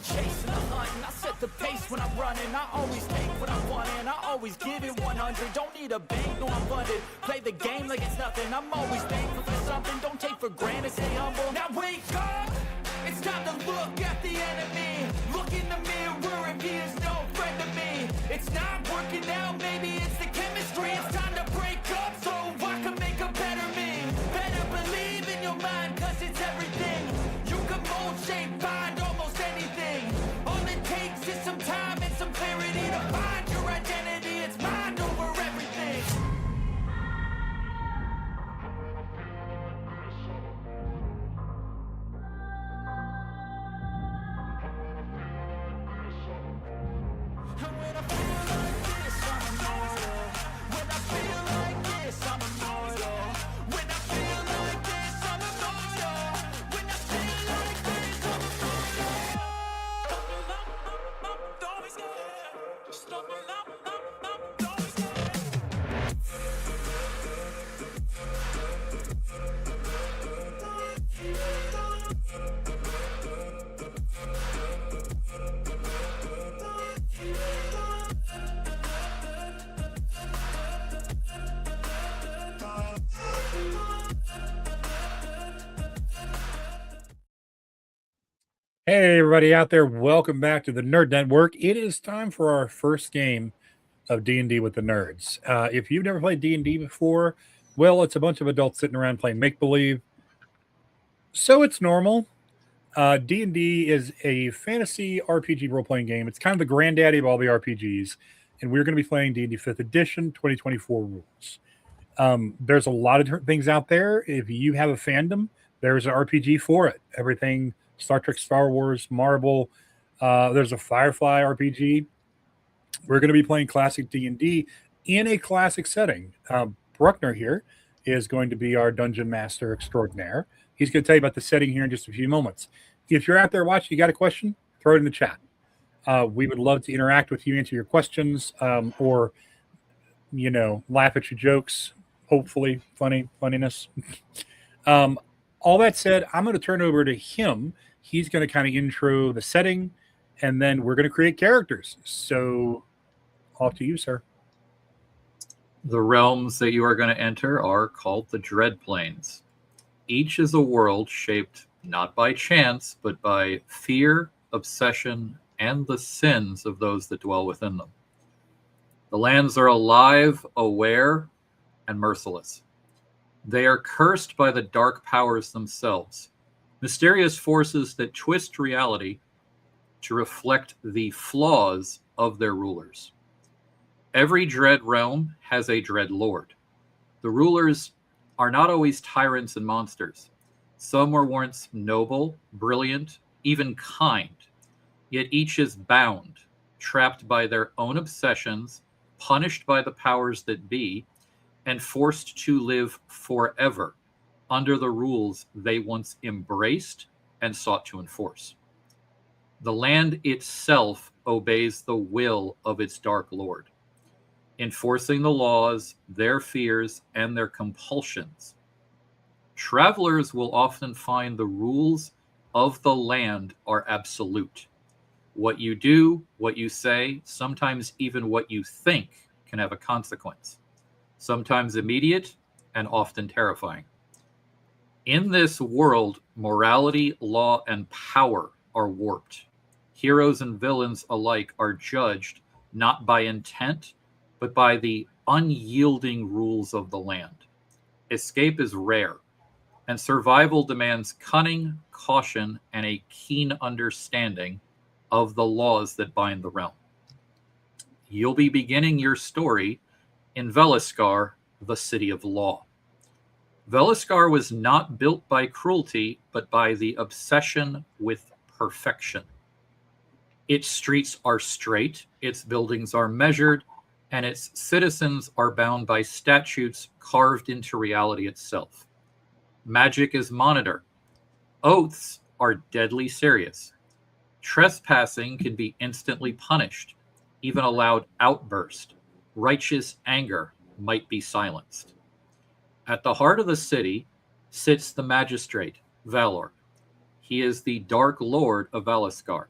the chase and the hunt, and I set the pace when I'm running. I always take what I want and I always give it 100. Don't need a bank, no I'm funded. Play the game like it's nothing. I'm always thankful for something. Don't take for granted, stay humble. Now wake up! It's time to look at the enemy. Look in the mirror if he is no friend to me. It's not working out, maybe it's the chemistry. It's time to break up so I can make a better me. Better believe in your mind, cause it's everything. You can mold, shape, find almost anything. All it takes is some time and some clarity to find your identity. It's mind over everything. And when I feel like this, I'm immortal. When I feel like this, I'm immortal. When I feel like this, I'm immortal. When I feel like this, I'm immortal. Don't be scared. Just don't be Hey, everybody out there. Welcome back to the Nerd Network. It is time for our first game of D&D with the nerds. If you've never played D&D before, well, it's a bunch of adults sitting around playing make-believe. So it's normal. D&D is a fantasy RPG role-playing game. It's kind of the granddaddy of all the RPGs. And we're going to be playing D&D 5th edition 2024 rules. There's a lot of different things out there. If you have a fandom, there's an RPG for it. Everything Star Trek, Star Wars, Marvel. There's a Firefly RPG. We're going to be playing classic D&D in a classic setting. Bruckner here is going to be our dungeon master extraordinaire. He's going to tell you about the setting here in just a few moments. If you're out there watching, you got a question, throw it in the chat. We would love to interact with you, answer your questions, or, laugh at your jokes. Hopefully, funniness. All that said, I'm going to turn over to him. He's going to kind of intro the setting, and then we're going to create characters. So, off to you, sir. The realms that you are going to enter are called the Dread Planes. Each is a world shaped not by chance, but by fear, obsession, and the sins of those that dwell within them. The lands are alive, aware, and merciless. They are cursed by the dark powers themselves, mysterious forces that twist reality to reflect the flaws of their rulers. Every dread realm has a dread lord. The rulers are not always tyrants and monsters. Some were once noble, brilliant, even kind, yet each is bound, trapped by their own obsessions, punished by the powers that be, and forced to live forever under the rules they once embraced and sought to enforce. The land itself obeys the will of its dark lord, enforcing the laws, their fears, and their compulsions. Travelers will often find the rules of the land are absolute. What you do, what you say, sometimes even what you think can have a consequence. Sometimes immediate and often terrifying. In this world, morality, law, and power are warped. Heroes and villains alike are judged not by intent, but by the unyielding rules of the land. Escape is rare, and survival demands cunning, caution, and a keen understanding of the laws that bind the realm. You'll be beginning your story in Velaskar, the City of Law. Velaskar was not built by cruelty, but by the obsession with perfection. Its streets are straight, its buildings are measured, and its citizens are bound by statutes carved into reality itself. Magic is monitored. Oaths are deadly serious. Trespassing can be instantly punished. Even a loud outburst, righteous anger, might be silenced. At the heart of the city sits the magistrate, Valor. He is the Dark Lord of Velaskar,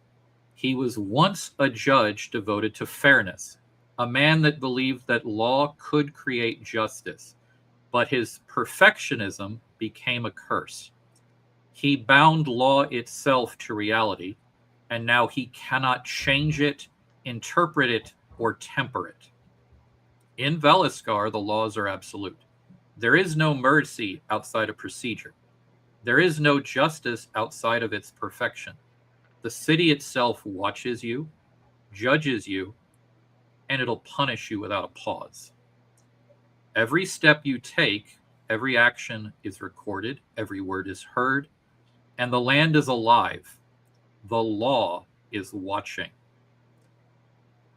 He was once a judge devoted to fairness, a man that believed that law could create justice, but his perfectionism became a curse. He bound law itself to reality, and now he cannot change it, interpret it, or temper it. In Valiscar, the laws are absolute. There is no mercy outside of procedure. There is no justice outside of its perfection. The city itself watches you, judges you, and it'll punish you without a pause. Every step you take, every action is recorded, every word is heard, and the land is alive. The law is watching.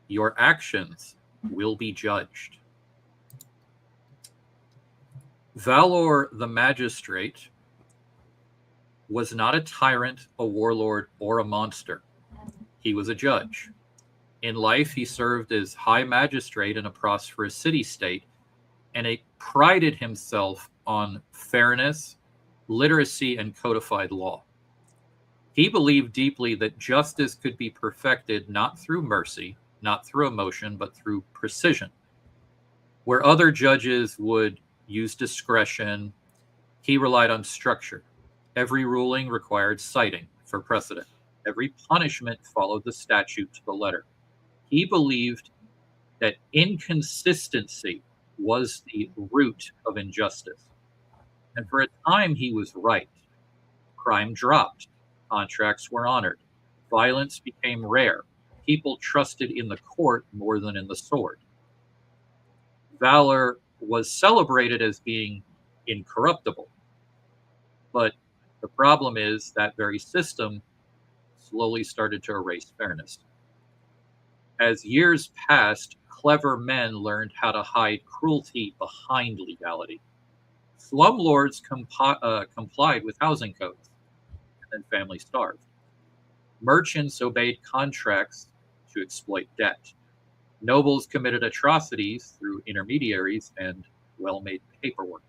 Your actions will be judged. Valor the magistrate was not a tyrant, a warlord, or a monster. He was a judge. In life, he served as high magistrate in a prosperous city-state, and he prided himself on fairness, literacy, and codified law. He believed deeply that justice could be perfected not through mercy, not through emotion, but through precision. Where other judges would use discretion, he relied on structure. Every ruling required citing for precedent. Every punishment followed the statute to the letter. He believed that inconsistency was the root of injustice. And for a time, he was right. Crime dropped. Contracts were honored. Violence became rare. People trusted in the court more than in the sword. Valor was celebrated as being incorruptible. But the problem is that very system slowly started to erase fairness. As years passed, clever men learned how to hide cruelty behind legality. Slumlords complied with housing codes, and then families starved. Merchants obeyed contracts to exploit debt. Nobles committed atrocities through intermediaries and well-made paperwork.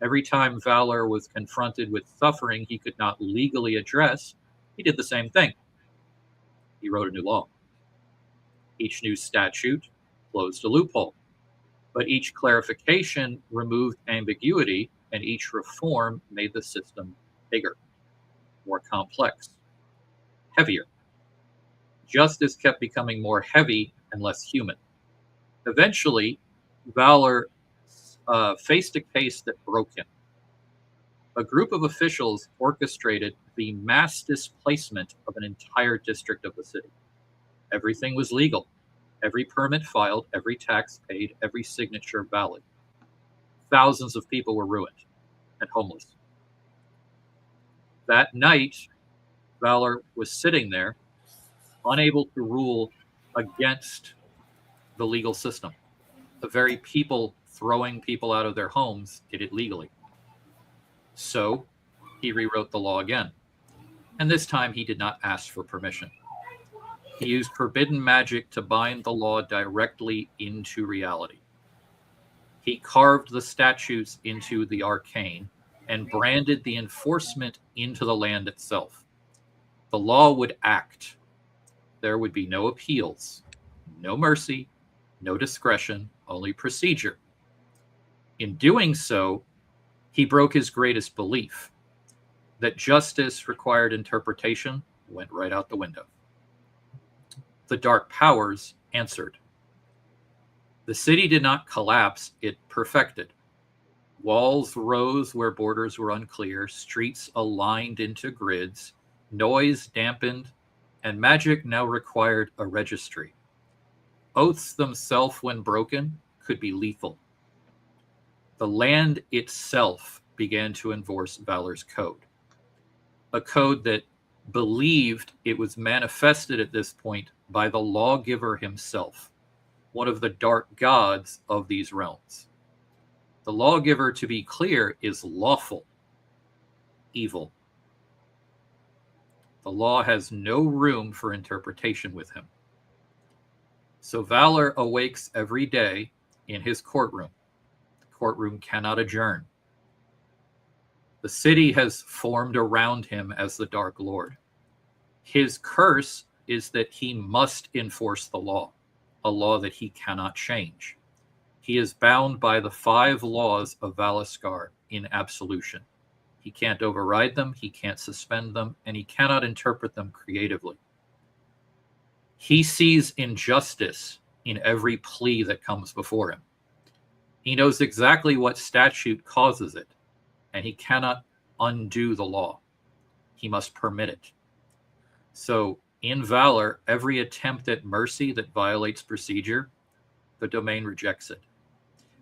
Every time Valor was confronted with suffering he could not legally address, he did the same thing. He wrote a new law. Each new statute closed a loophole, but each clarification removed ambiguity, and each reform made the system bigger, more complex, heavier. Justice kept becoming more heavy and less human. Eventually, Valor faced a case that broke him. A group of officials orchestrated the mass displacement of an entire district of the city. Everything was legal. Every permit filed, every tax paid, every signature valid. Thousands of people were ruined and homeless. That night, Valor was sitting there, unable to rule against the legal system. The very people throwing people out of their homes did it legally. So he rewrote the law again. And this time he did not ask for permission. He used forbidden magic to bind the law directly into reality. He carved the statutes into the arcane and branded the enforcement into the land itself. The law would act. There would be no appeals, no mercy, no discretion, only procedure. In doing so, he broke his greatest belief, that justice required interpretation went right out the window. The dark powers answered. The city did not collapse, it perfected. Walls rose where borders were unclear, streets aligned into grids, noise dampened, and magic now required a registry. Oaths themselves, when broken, could be lethal. The land itself began to enforce Valor's code, a code that believed it was manifested at this point by the lawgiver himself, one of the dark gods of these realms. The lawgiver, to be clear, is lawful, evil. The law has no room for interpretation with him. So Valor awakes every day in his courtroom. The courtroom cannot adjourn. The city has formed around him as the Dark Lord. His curse is that he must enforce the law, a law that he cannot change. He is bound by the 5 laws of Valaskar in absolution. He can't override them, he can't suspend them, and he cannot interpret them creatively. He sees injustice in every plea that comes before him. He knows exactly what statute causes it, and he cannot undo the law. He must permit it. So in Valor, every attempt at mercy that violates procedure, the domain rejects it.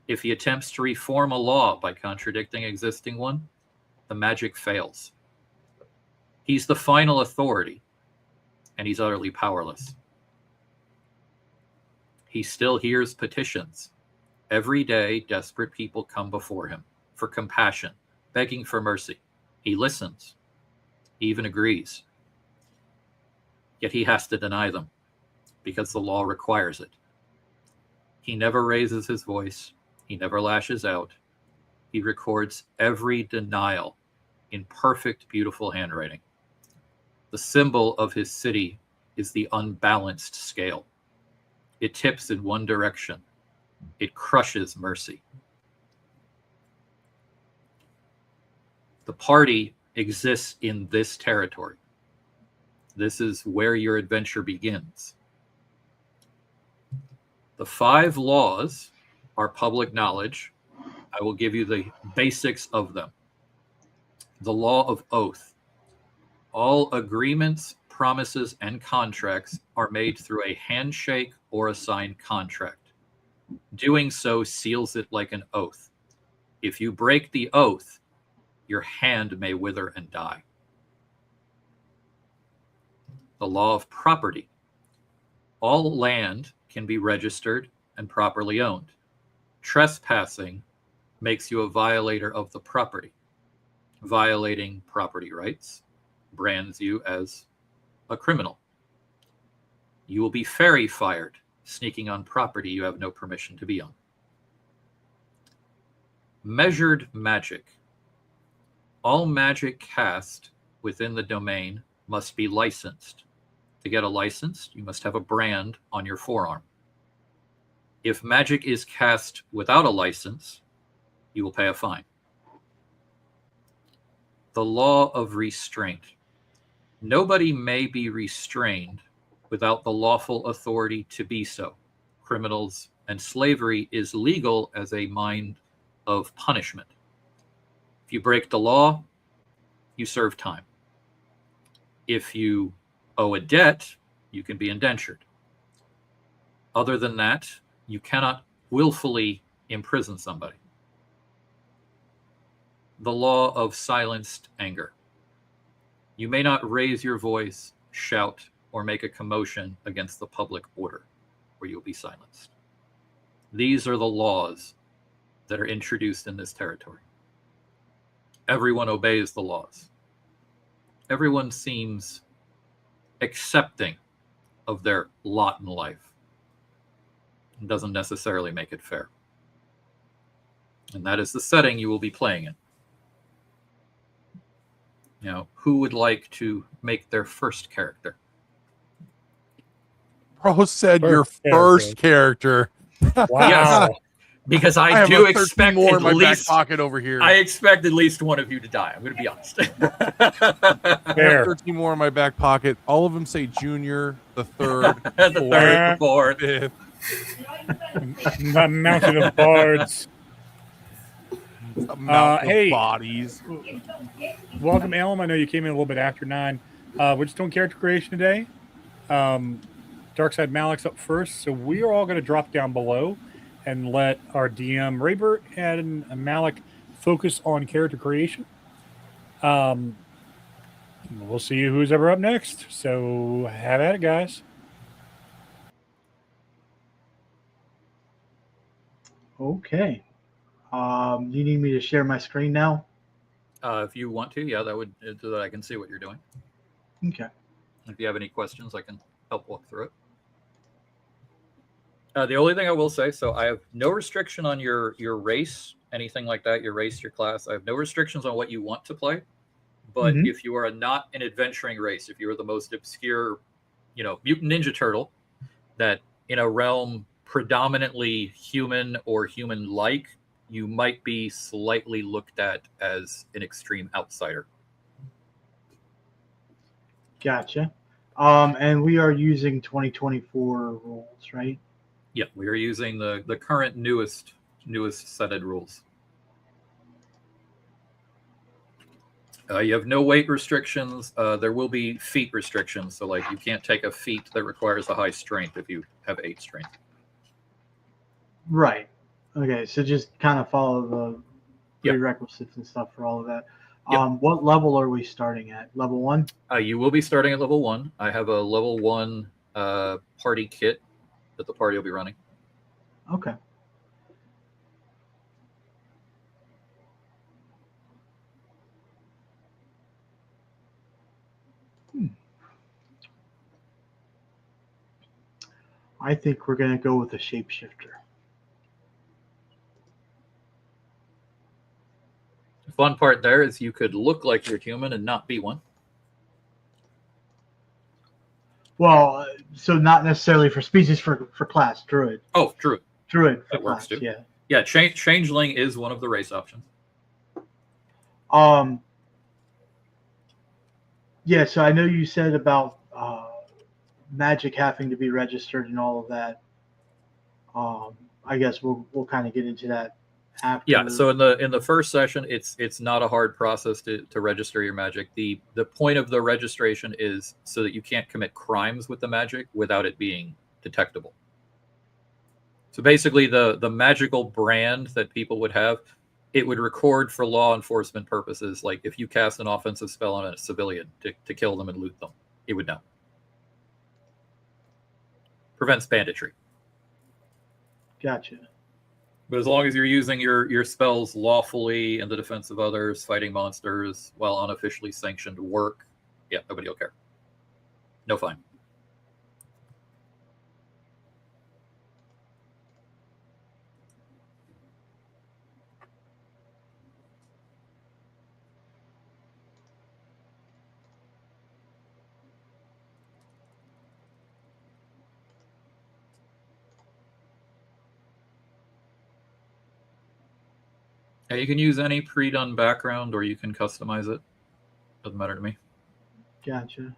If he attempts to reform a law by contradicting an existing one, the magic fails. He's the final authority, and he's utterly powerless. He still hears petitions. Every day, desperate people come before him for compassion, begging for mercy. He listens. He even agrees. Yet he has to deny them because the law requires it. He never raises his voice. He never lashes out. He records every denial in perfect, beautiful handwriting. The symbol of his city is the unbalanced scale. It tips in one direction. It crushes mercy. The party exists in this territory. This is where your adventure begins. The 5 laws are public knowledge. I will give you the basics of them. The law of oath. All agreements, promises, and contracts are made through a handshake or a signed contract. Doing so seals it like an oath. If you break the oath, your hand may wither and die. The law of property. All land can be registered and properly owned. Trespassing makes you a violator of the property. Violating property rights brands you as a criminal. You will be fairy fired, sneaking on property you have no permission to be on. Measured magic. All magic cast within the domain must be licensed. To get a license, you must have a brand on your forearm. If magic is cast without a license, you will pay a fine. The law of restraint. Nobody may be restrained without the lawful authority to be so. Criminals and slavery is legal as a mind of punishment. If you break the law, you serve time. If you owe a debt, you can be indentured. Other than that, you cannot willfully imprison somebody. The law of silenced anger. You may not raise your voice, shout, or make a commotion against the public order, or you'll be silenced. These are the laws that are introduced in this territory. Everyone obeys the laws. Everyone seems accepting of their lot in life. It doesn't necessarily make it fair. And that is the setting you will be playing in. Now, who would like to make their first character? Bro said your first character. Wow. Yes, because I have do a 13 expect more at in my least back pocket over here. I expect at least one of you to die. I'm going to be honest. I have Fair. 13 more in my back pocket. All of them say junior, the third, The third, the fourth. fifth. The mountain of bards. A mountain hey. of bodies. Welcome, Elm. I know you came in a little bit after 9. We're just doing character creation today. Darkside Malik's up first, so we are all going to drop down below and let our DM Raibert and Malik focus on character creation. We'll see who's ever up next. So have at it, guys. Okay. You need me to share my screen now? If you want to, yeah, that would, so that I can see what you're doing. Okay. If you have any questions, I can help walk through it. The only thing I will say, so I have no restriction on your race, anything like that, your race, your class. I have no restrictions on what you want to play, But Mhm. if you are not an adventuring race, if you are the most obscure, mutant ninja turtle that in a realm predominantly human or human-like, you might be slightly looked at as an extreme outsider. Gotcha. And we are using 2024 rules, right? Yeah, we are using the current newest setted rules. You have no weight restrictions. There will be feat restrictions. So, like, you can't take a feat that requires a high strength if you have 8 strength. Right. Okay, so just kind of follow the Yep. prerequisites and stuff for all of that. Yep. What level are we starting at? Level 1? You will be starting at level 1. I have a level 1 party kit that the party will be running. Okay. I think we're going to go with a shapeshifter. The fun part there is you could look like you're human and not be one. Well, so not necessarily for species, for class, druid. Oh, druid. Druid for That works class, too. yeah. Yeah, changeling is one of the race options. Yeah, so I know you said about magic having to be registered and all of that. I guess we'll kind of get into that after. Yeah, so in the first session, it's not a hard process to register your magic. The point of the registration is so that you can't commit crimes with the magic without it being detectable. So basically, the magical brand that people would have, it would record for law enforcement purposes. Like if you cast an offensive spell on a civilian to kill them and loot them, it would know. Prevents banditry. Gotcha. But as long as you're using your spells lawfully in the defense of others, fighting monsters while unofficially sanctioned work, yeah, nobody will care. No fine. Yeah, you can use any pre-done background or you can customize it. Doesn't matter to me. Gotcha.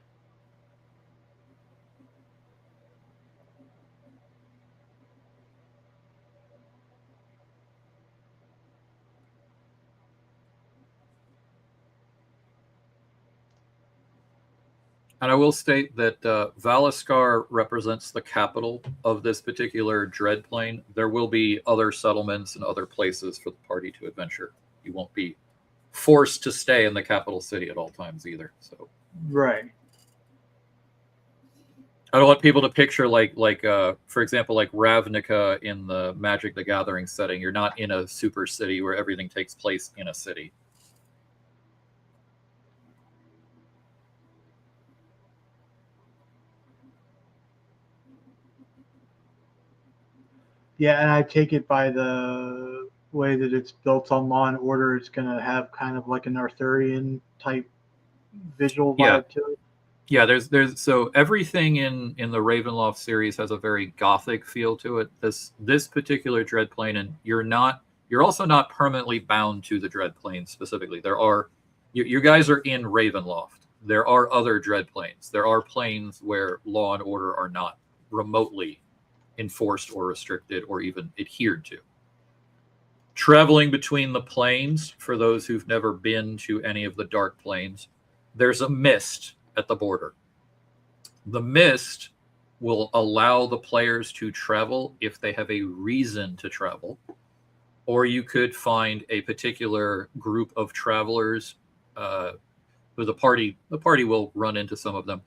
And I will state that Valiskar represents the capital of this particular dread plane. There will be other settlements and other places for the party to adventure. You won't be forced to stay in the capital city at all times either. So, right. I don't want people to picture like for example, like Ravnica in the Magic the Gathering setting. You're not in a super city where everything takes place in a city. Yeah, and I take it by the way that it's built on Law and Order, it's going to have kind of like an Arthurian type visual vibe to it. Yeah, there's so everything in the Ravenloft series has a very gothic feel to it. This particular dread plane, and you're also not permanently bound to the dread plane specifically. You guys are in Ravenloft. There are other dread planes. There are planes where law and order are not remotely enforced or restricted or even adhered to. Traveling between the planes, for those who've never been to any of the dark planes, there's a mist at the border. The mist will allow the players to travel if they have a reason to travel, or you could find a particular group of travelers who the party will run into some of them.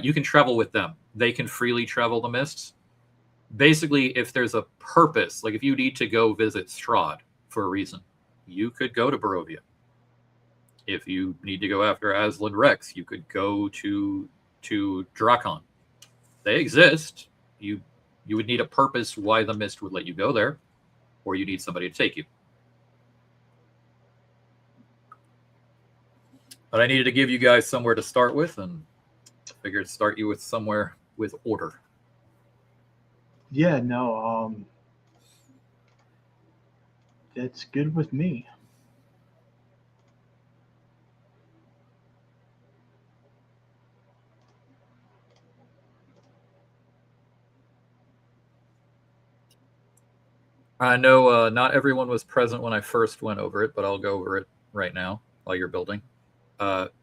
You can travel with them. They can freely travel the mists. Basically, if there's a purpose, like if you need to go visit Strahd for a reason, you could go to Barovia. If you need to go after Aslan Rex, you could go to Drakon. They exist. You would need a purpose why the mist would let you go there, or you need somebody to take you. But I needed to give you guys somewhere to start with, and figured start you with somewhere with order. Yeah, no, that's good with me. I know not everyone was present when I first went over it, but I'll go over it right now while you're building.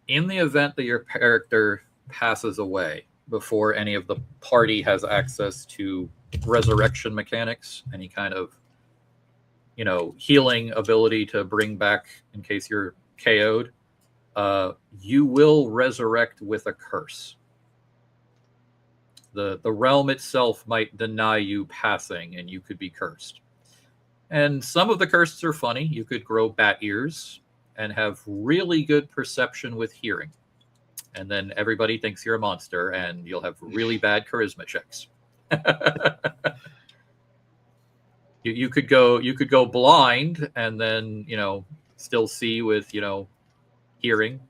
In the event that your character passes away before any of the party has access to resurrection mechanics, any kind of healing ability to bring back in case you're KO'd, you will resurrect with a curse. The realm itself might deny you passing, and you could be cursed. And some of the curses are funny. You could grow bat ears and have really good perception with hearing. And then everybody thinks you're a monster, and you'll have really bad charisma checks. You could go blind and then still see with hearing.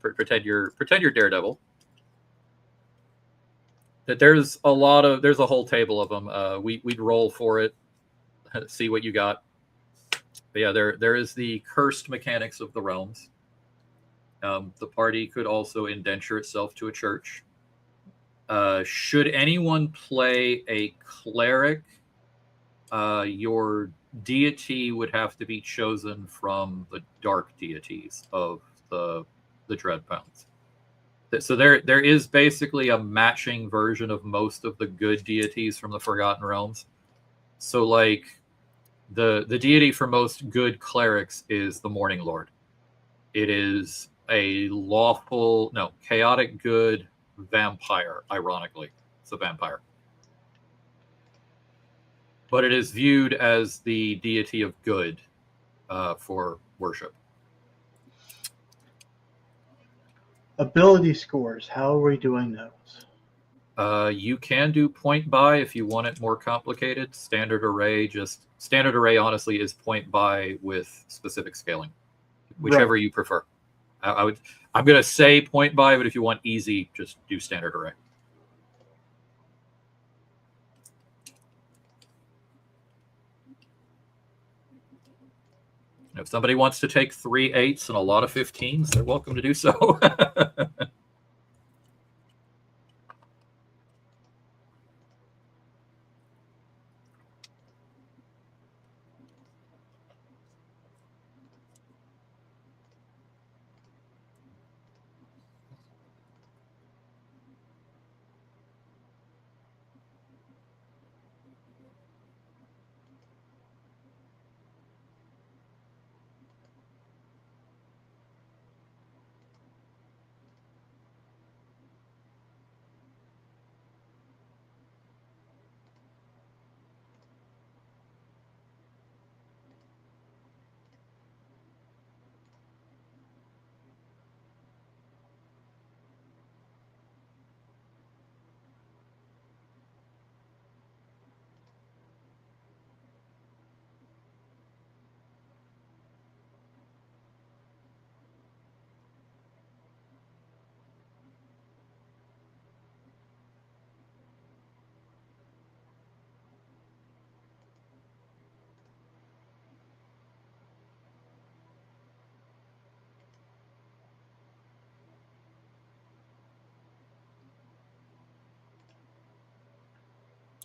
Pretend you're Daredevil. That there's a whole table of them. We'd roll for it, see what you got. But yeah, there is the cursed mechanics of the realms. The party could also indenture itself to a church. Should anyone play a cleric, your deity would have to be chosen from the dark deities of the Dreadpounds. So there is basically a matching version of most of the good deities from the Forgotten Realms. So like the deity for most good clerics is the Morning Lord. It is a chaotic good vampire, ironically. It's a vampire. But it is viewed as the deity of good for worship. Ability scores, how are we doing those? You can do point buy if you want it more complicated. Standard array honestly is point buy with specific scaling, whichever you prefer. I'm going to say point buy, but if you want easy, just do standard array. If somebody wants to take 3 8s and a lot of 15s, they're welcome to do so.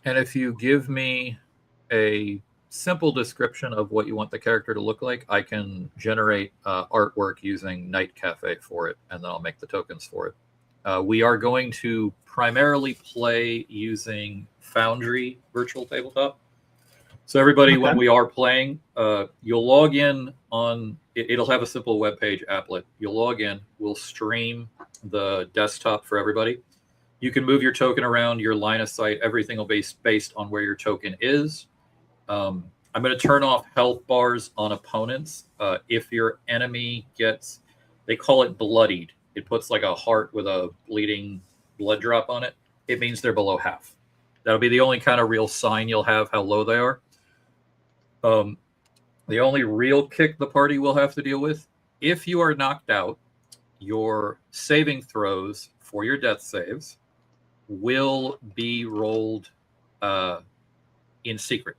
And if you give me a simple description of what you want the character to look like, I can generate artwork using Night Cafe for it, and then I'll make the tokens for it. We are going to primarily play using Foundry Virtual Tabletop. So everybody, when we are playing, you'll log in on, it'll have a simple web page applet. You'll log in, we'll stream the desktop for everybody. You can move your token around, your line of sight, everything will be based on where your token is. I'm going to turn off health bars on opponents. If your enemy gets, they call it bloodied. It puts like a heart with a bleeding blood drop on it. It means they're below half. That'll be the only kind of real sign you'll have how low they are. The only real kick the party will have to deal with, if you are knocked out, your saving throws for your death saves will be rolled in secret.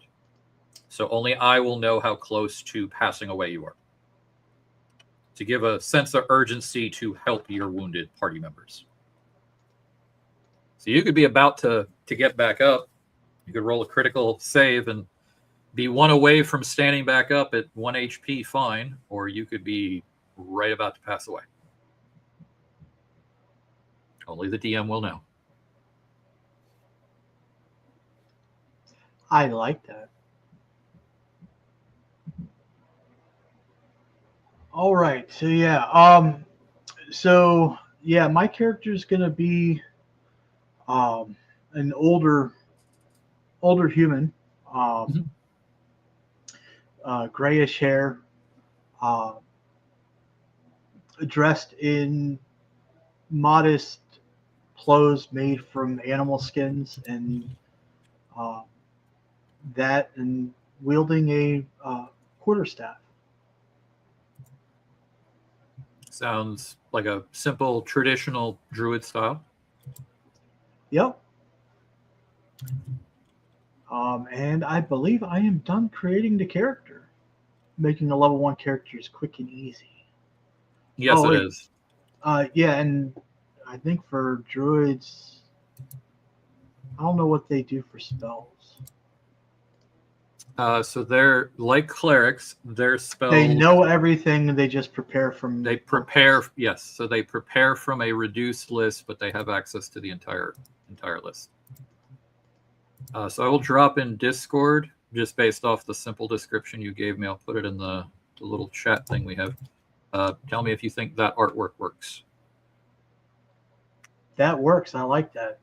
So only I will know how close to passing away you are, to give a sense of urgency to help your wounded party members. So you could be about to get back up. You could roll a critical save and be 1 away from standing back up at 1 HP, fine, or you could be right about to pass away. Only the DM will know. I like that. All right. So yeah, my character is gonna be an older human, grayish hair, dressed in modest clothes made from animal skins and and wielding a quarterstaff. Sounds like a simple, traditional druid style. Yep. And I believe I am done creating the character. Making a level 1 character is quick and easy. Yes, it is. Yeah, and I think for druids, I don't know what they do for spells. So they're like clerics. Their spells. They know everything. They just prepare from. They prepare. Yes, so they prepare from a reduced list, but they have access to the entire list. So I will drop in Discord just based off the simple description you gave me. I'll put it in the little chat thing we have. Tell me if you think that artwork works. That works. I like that.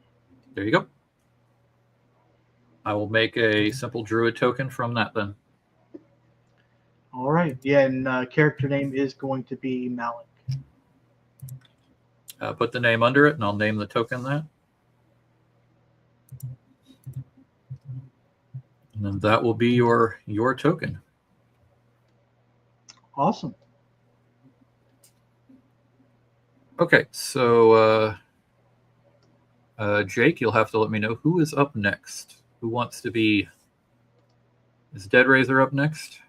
There you go. I will make a simple druid token from that then. All right. Yeah, and character name is going to be Malik. Put the name under it, and I'll name the token that. And then that will be your token. Awesome. Okay, so Jake, you'll have to let me know who is up next. Who wants to be? Is Dead Razor up next?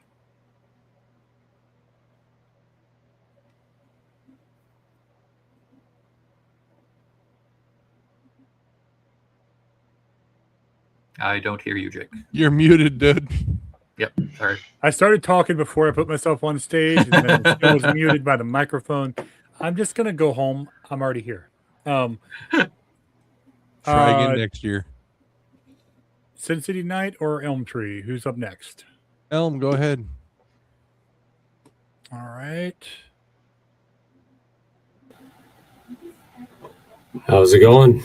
I don't hear you, Jake. You're muted, dude. Yep, sorry. I started talking before I put myself on stage, and then I was muted by the microphone. I'm just gonna go home. I'm already here. Try again next year. Sin City Knight or Elmtree? Who's up next? Elm, go ahead. All right. How's it going?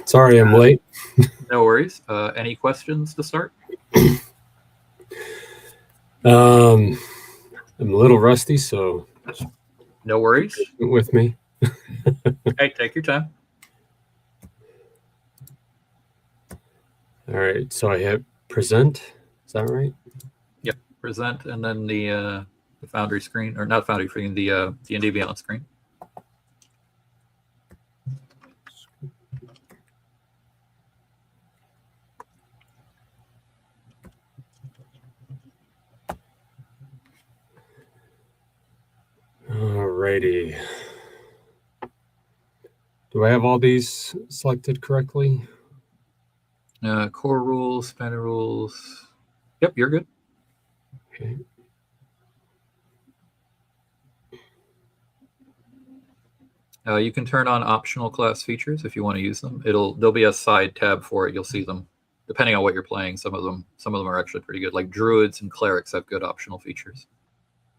Sorry I'm late. No worries. Any questions to start? I'm a little rusty, so No worries. with me. Hey, take your time. All right, so I hit present. Is that right? Yep. Present, and then the Foundry screen, or not Foundry screen, the D&D Beyond screen. Alrighty. Do I have all these selected correctly? Core rules, standard rules. Yep, you're good. Okay. You can turn on optional class features if you want to use them. There'll be a side tab for it. You'll see them depending on what you're playing. Some of them are actually pretty good. Like druids and clerics have good optional features.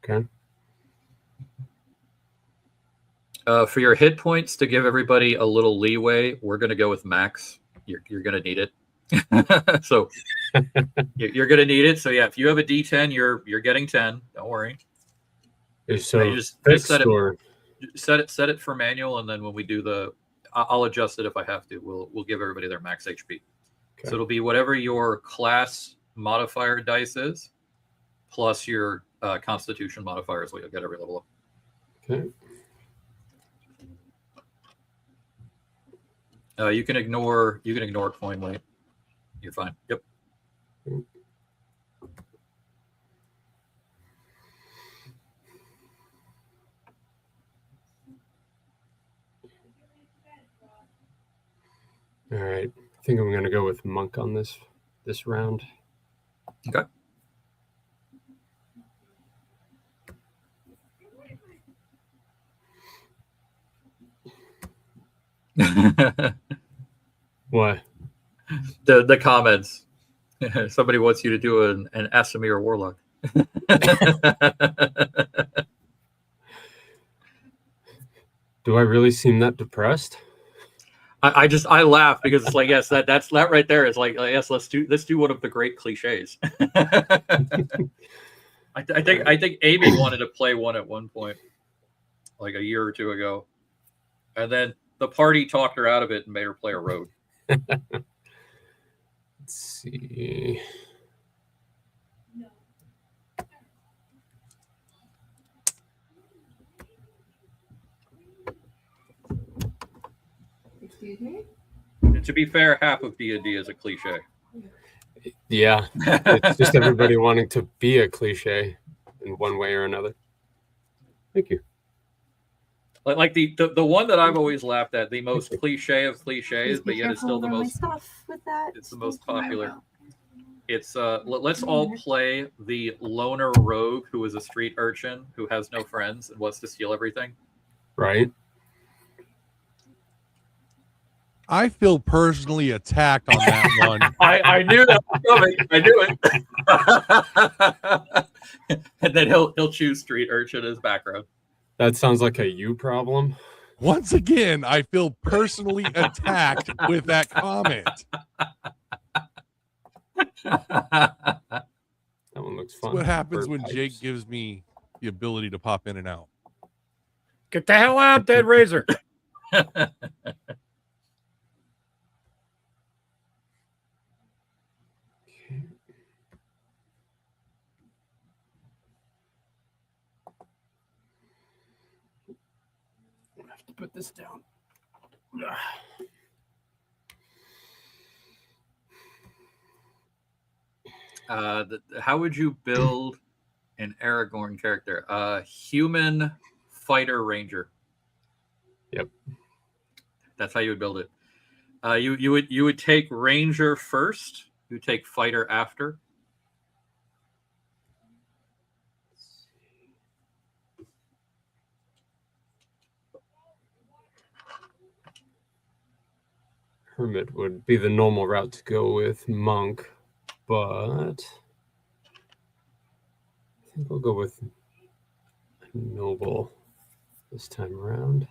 Okay. For your hit points, to give everybody a little leeway, we're going to go with max. You're going to need it. So you're going to need it. So yeah, if you have a D10, you're getting 10. Don't worry. So you just set it for manual, and then when we do I'll adjust it if I have to. We'll give everybody their max HP. Okay. So it'll be whatever your class modifier dice is, plus your Constitution modifier is what you'll get every level up. Okay. You can ignore coin weight. You're fine. Yep. All right. I think I'm going to go with monk on this round. Okay. What? The comments. Somebody wants you to do an Asimir Warlock. Do I really seem that depressed? I laugh because it's like, yes, that right there is like, yes, let's do one of the great cliches. I think Amy wanted to play one at one point, like a year or two ago, and then the party talked her out of it and made her play a rogue. Let's see. Excuse me? And to be fair, half of D&D is a cliche. Yeah, it's just everybody wanting to be a cliche in one way or another. Thank you. Like the one that I've always laughed at, the most cliche of cliches, but yet it's still the most. Stuff with that. It's the most popular. It's let's all play the loner rogue who is a street urchin who has no friends and wants to steal everything. Right. I feel personally attacked on that one. I knew that was coming. I knew it. And then he'll choose street urchin as background. That sounds like a you problem. Once again, I feel personally attacked with that comment. That one looks fun. That's what happens Bird when pipes. Jake gives me the ability to pop in and out. Get the hell out, Dead Razor. I have to put this down. How would you build an Aragorn character? Human fighter ranger. Yep. That's how you would build it. You would take ranger first. You take fighter after. Hermit would be the normal route to go with monk, but I think I'll go with noble this time around.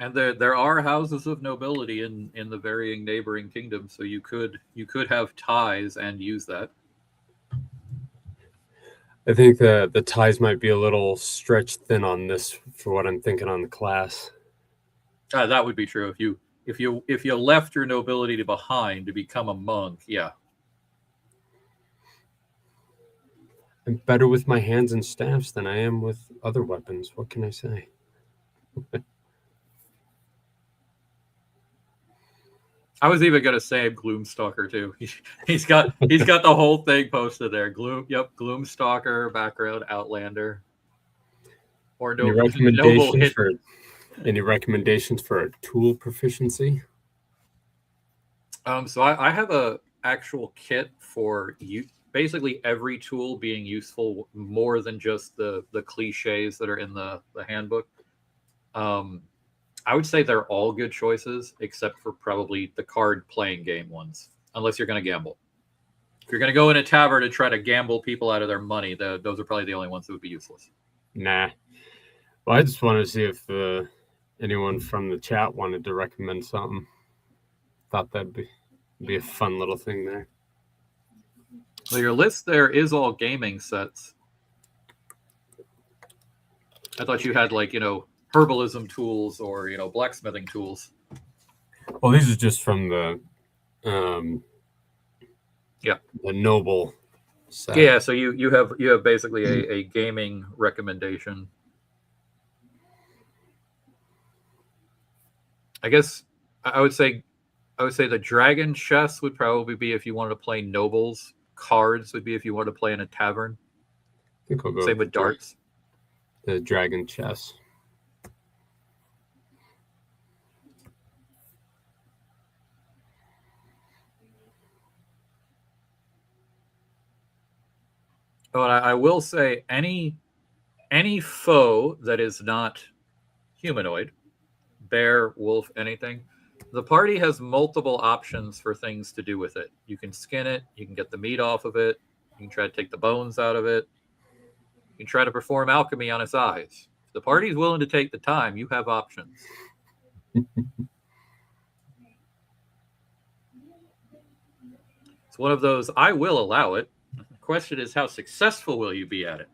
And there are houses of nobility in the varying neighboring kingdoms, so you could have ties and use that. I think the ties might be a little stretched thin on this for what I'm thinking on the class. That would be true if you left your nobility behind to become a monk. Yeah. I'm better with my hands and staffs than I am with other weapons. What can I say? I was even gonna say Gloomstalker too. He's got the whole thing posted there. Gloomstalker background, Outlander. Or Any recommendations for a tool proficiency? So I have a actual kit for you. Basically every tool being useful more than just the cliches that are in the handbook. I would say they're all good choices, except for probably the card playing game ones, unless you're going to gamble. If you're going to go in a tavern and try to gamble people out of their money, those are probably the only ones that would be useless. Nah. Well, I just wanted to see if anyone from the chat wanted to recommend something. Thought that'd be a fun little thing there. Well, your list there is all gaming sets. I thought you had herbalism tools or blacksmithing tools. Well, these are just from the noble set. Yeah, so you have basically a gaming recommendation. I guess I would say the dragon chess would probably be if you wanted to play nobles. Cards would be if you wanted to play in a tavern. I think I'll go Same with darts. The dragon chess. Oh, and I will say any foe that is not humanoid, bear, wolf, anything, the party has multiple options for things to do with it. You can skin it, you can get the meat off of it, you can try to take the bones out of it, you can try to perform alchemy on its eyes. If the party is willing to take the time, you have options. It's one of those, I will allow it. The question is, how successful will you be at it?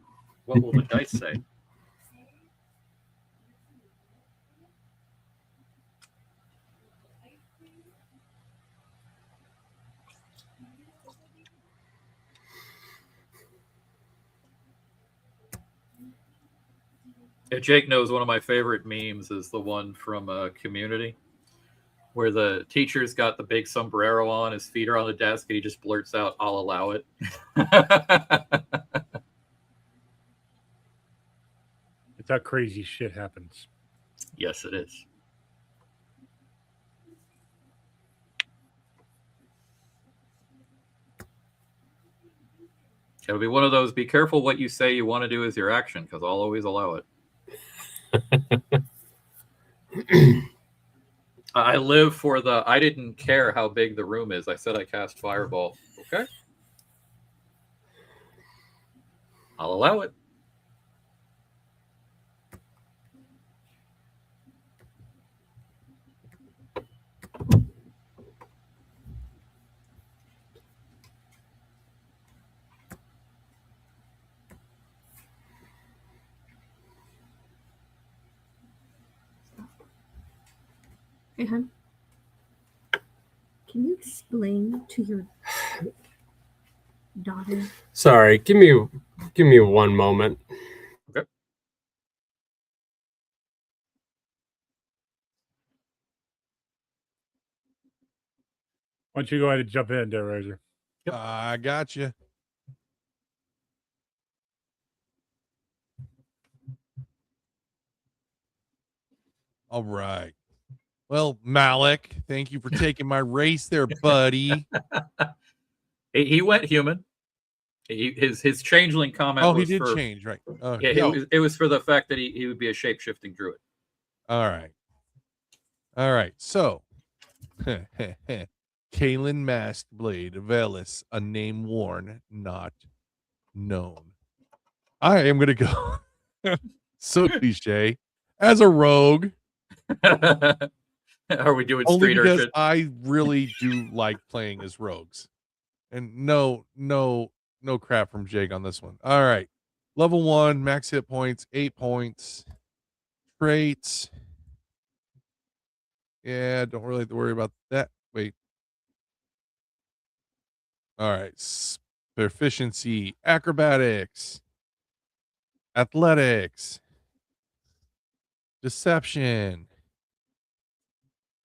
What will the dice say? Yeah, Jake knows one of my favorite memes is the one from Community, where the teacher's got the big sombrero on, his feet are on the desk, and he just blurts out, "I'll allow it." It's how crazy shit happens. Yes, it is. It'll be one of those, be careful what you say you want to do as your action, because I'll always allow it. I live for the, I didn't care how big the room is. I said I cast Fireball. Okay. I'll allow it. Hey, hon. Can you explain to your daughter? Sorry, give me one moment. Okay. Why don't you go ahead and jump in there, Razor? I got you. All right. Well, Malik, thank you for taking my race there, buddy. He went human. His changeling comment. Oh, he was did for, change, right? Yeah, No. it was for the fact that he would be a shape-shifting druid. All right. All right. So, Kalen Masked Blade of Ellis, a name worn, not known. I am going to go so cliche as a rogue. Are we doing Only street because urchin? I really do like playing as rogues. And no crap from Jake on this one. All right. Level 1, max hit points, 8 points. Traits. Yeah, don't really have to worry about that. Wait. All right. Proficiency, acrobatics, athletics, deception,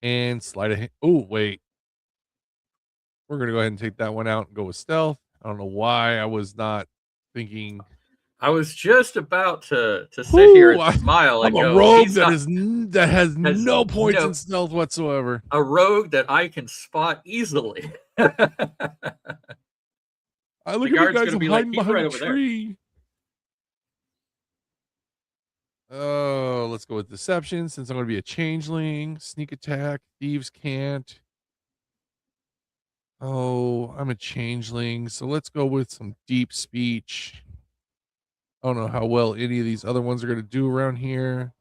and sleight of hand. Oh, wait. We're going to go ahead and take that one out and go with stealth. I don't know why I was not thinking. I was just about to sit here and smile and I'm go, a rogue "He's that not- has no points in stealth whatsoever. A rogue that I can spot easily." I look The at guard's you guys. gonna I'm be like, hiding "He's behind right a over there." tree. Oh, let's go with deception since I'm going to be a changeling. Sneak attack. Thieves can't. Oh, I'm a changeling. So let's go with some deep speech. I don't know how well any of these other ones are going to do around here.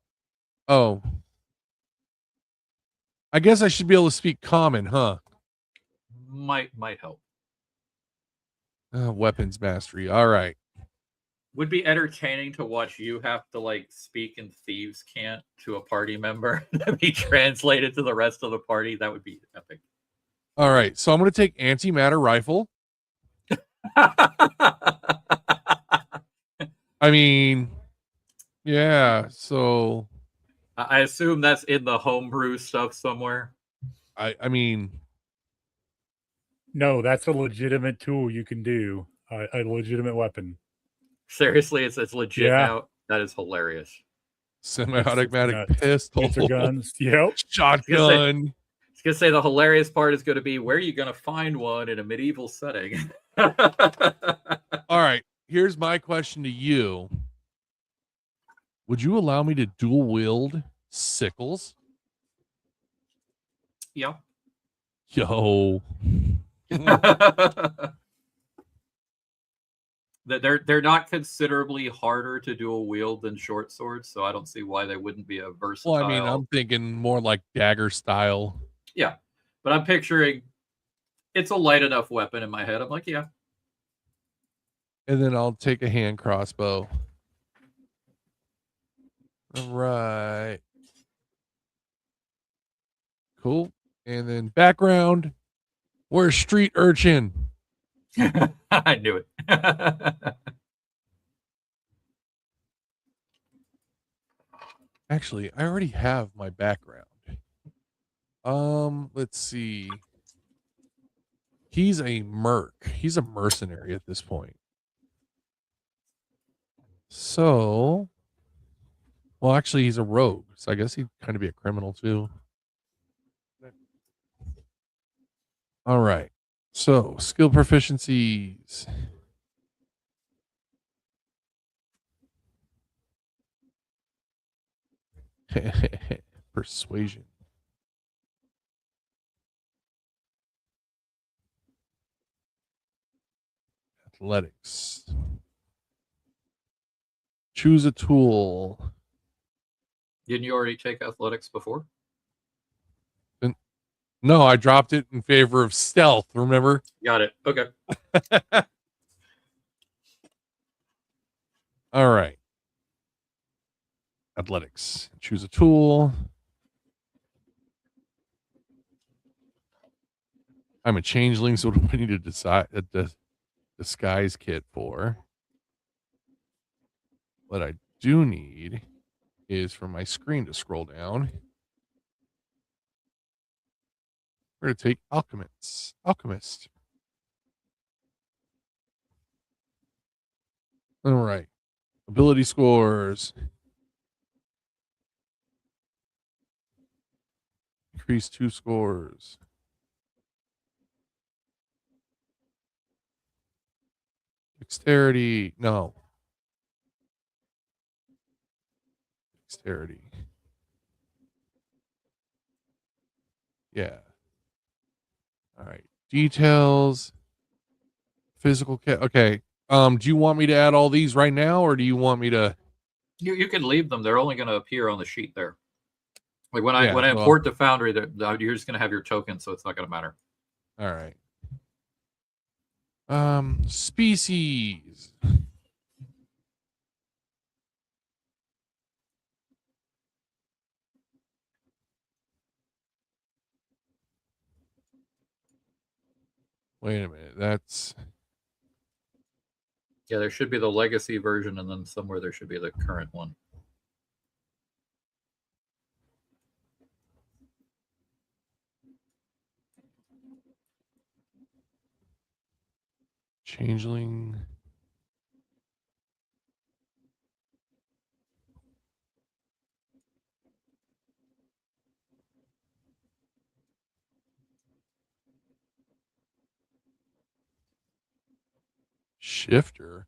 Oh. I guess I should be able to speak common, huh? Might help. Weapons mastery. All right. Would be entertaining to watch you have to like speak in thieves can't to a party member to be translated to the rest of the party. That would be epic. All right. So I'm going to take antimatter rifle. I mean, yeah. So I assume that's in the homebrew stuff somewhere. I mean, No, that's a legitimate tool you can do. A legitimate weapon. Seriously, it's legit Yeah. now. That is hilarious. semi-automatic nuts. pistol, Laser guns. Yep. shotgun. I was gonna say the hilarious part is going to be where are you going to find one in a medieval setting? All right, here's my question to you. Would you allow me to dual wield sickles? Yeah. Yo. They're not considerably harder to dual wield than short swords, so I don't see why they wouldn't be a versatile. Well, I mean, I'm thinking more like dagger style. Yeah, but I'm picturing it's a light enough weapon in my head. I'm like, yeah. And then I'll take a hand crossbow. All right. Cool. And then background. We're a street urchin. I knew it. Actually, I already have my background. Let's see. He's a merc. He's a mercenary at this point. So, well, actually, he's a rogue. So I guess he'd kind of be a criminal too. All right. So, skill proficiencies. Persuasion. Athletics. Choose a tool. Didn't you already take athletics before? No, I dropped it in favor of stealth, remember? Got it. Okay. All right. Athletics. Choose a tool. I'm a changeling, so what do I need to decide a disguise kit for? What I do need is for my screen to scroll down. We're going to take Alchemist. All right. Ability scores. Increase 2 scores. Dexterity. No. Dexterity. Yeah. All right. Details. Physical okay. Do you want me to add all these right now, or do you want me to? You can leave them. They're only going to appear on the sheet there. Like when I import to Foundry, you're just going to have your token, so it's not going to matter. All right. Species. Wait a minute. That's yeah. There should be the legacy version, and then somewhere there should be the current one. changeling. Shifter.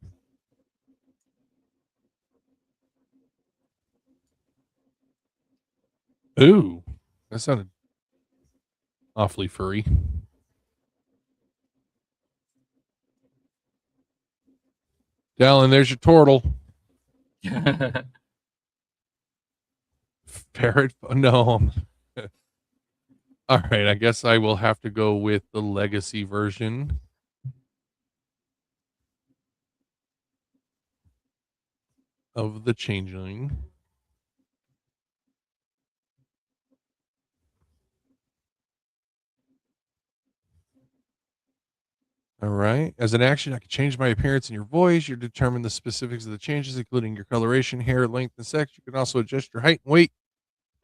Ooh, that sounded awfully furry. Dallin, there's your turtle. Ferret? No. All right, I guess I will have to go with the legacy version. Of the changeling. All right. As an action, I can change my appearance and your voice. You determine the specifics of the changes, including your coloration, hair, length, and sex. You can also adjust your height and weight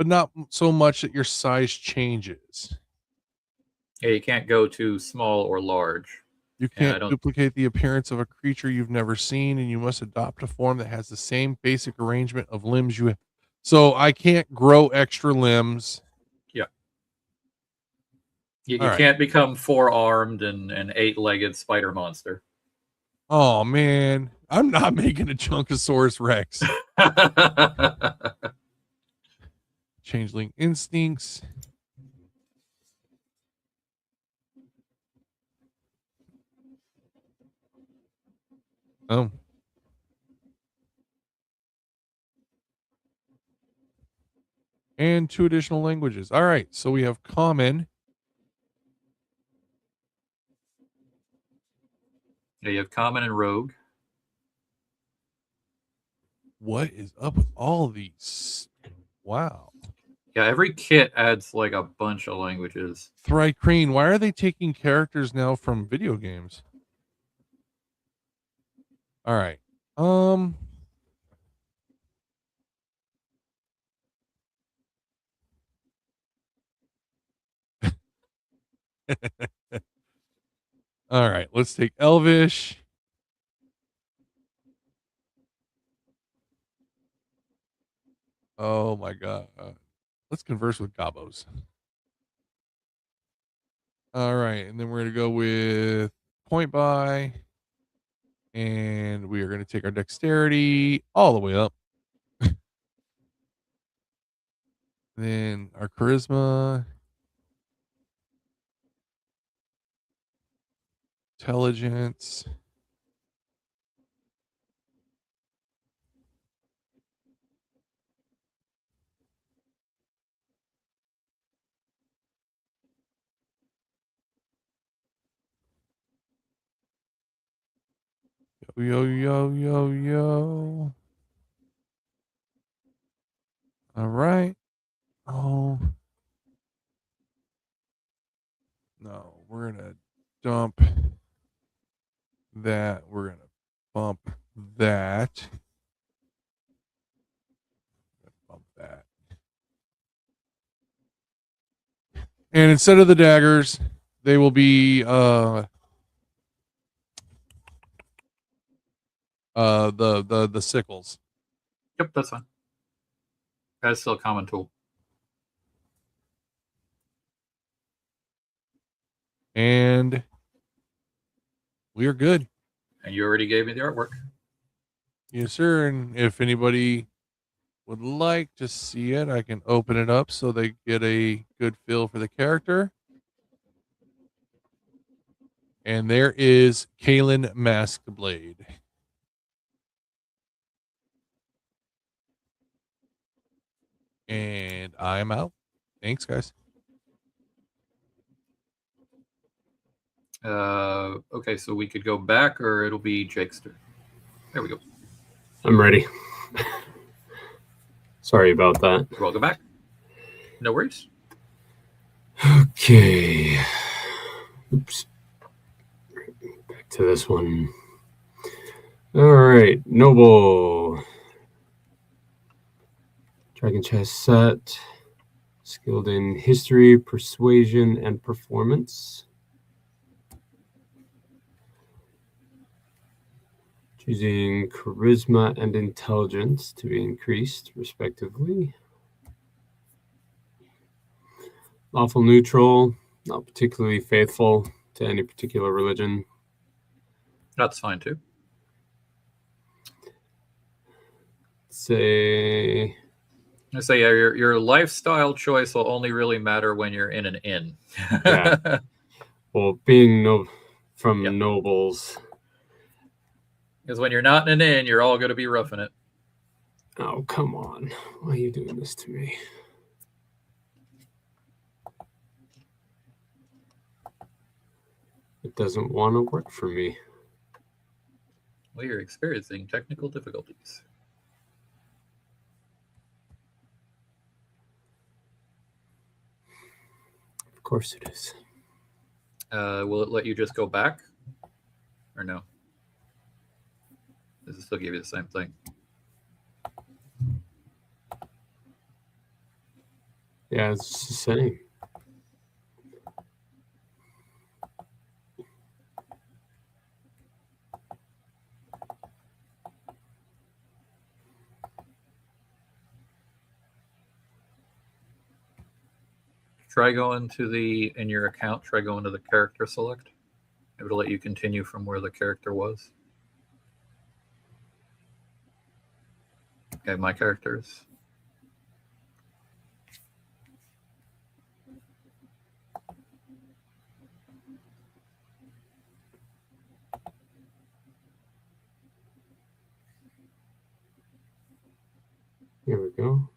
but not so much that your size changes. Yeah, you can't go too small or large. You And I can't don't- duplicate the appearance of a creature you've never seen, and you must adopt a form that has the same basic arrangement of limbs you have. So I can't grow extra limbs. Yeah. You All right. can't become 4-armed and 8-legged spider monster. Oh man, I'm not making a Chunkosaurus Rex. Changeling instincts. Oh. And 2 additional languages. All right, so we have common. Yeah, you have common and rogue. What is up with all of these? Wow. Yeah, every kit adds like a bunch of languages. Thrycreen, why are they taking characters now from video games? All right. All right, let's take Elvish. Oh my god. Let's converse with Gobos. All right, and then we're going to go with point buy. And we are going to take our dexterity all the way up. Then our charisma, intelligence. Yo, yo, yo, yo. All right. Oh. No, we're going to dump that. We're going to bump that. Bump that. And instead of the daggers, they will be the sickles. Yep, that's fine. That's still a common tool. And we are good. And you already gave me the artwork. Yes, sir. And if anybody would like to see it, I can open it up so they get a good feel for the character. And there is Kalen Masked Blade. And I'm out. Thanks, guys. Okay, so we could go back, or it'll be Jake's turn. There we go. I'm ready. Sorry about that. Welcome back. No worries. Okay. Oops. Back to this one. All right. Noble. Dragon chest set. Skilled in history, persuasion, and performance. Choosing charisma and intelligence to be increased, respectively. Lawful neutral, not particularly faithful to any particular religion. That's fine too. Say, I say, yeah, your lifestyle choice will only really matter when you're in an inn. Yeah. Well, being from Yep. nobles. Because when you're not in an inn, you're all going to be roughing it. Oh, come on. Why are you doing this to me? It doesn't want to work for me. We are experiencing technical difficulties. Of course it is. Will it let you just go back? Or no? Does it still give you the same thing? Yeah, it's the same. Try going to in your account, try going to the character select. It'll let you continue from where the character was. Okay, my characters. Here we go.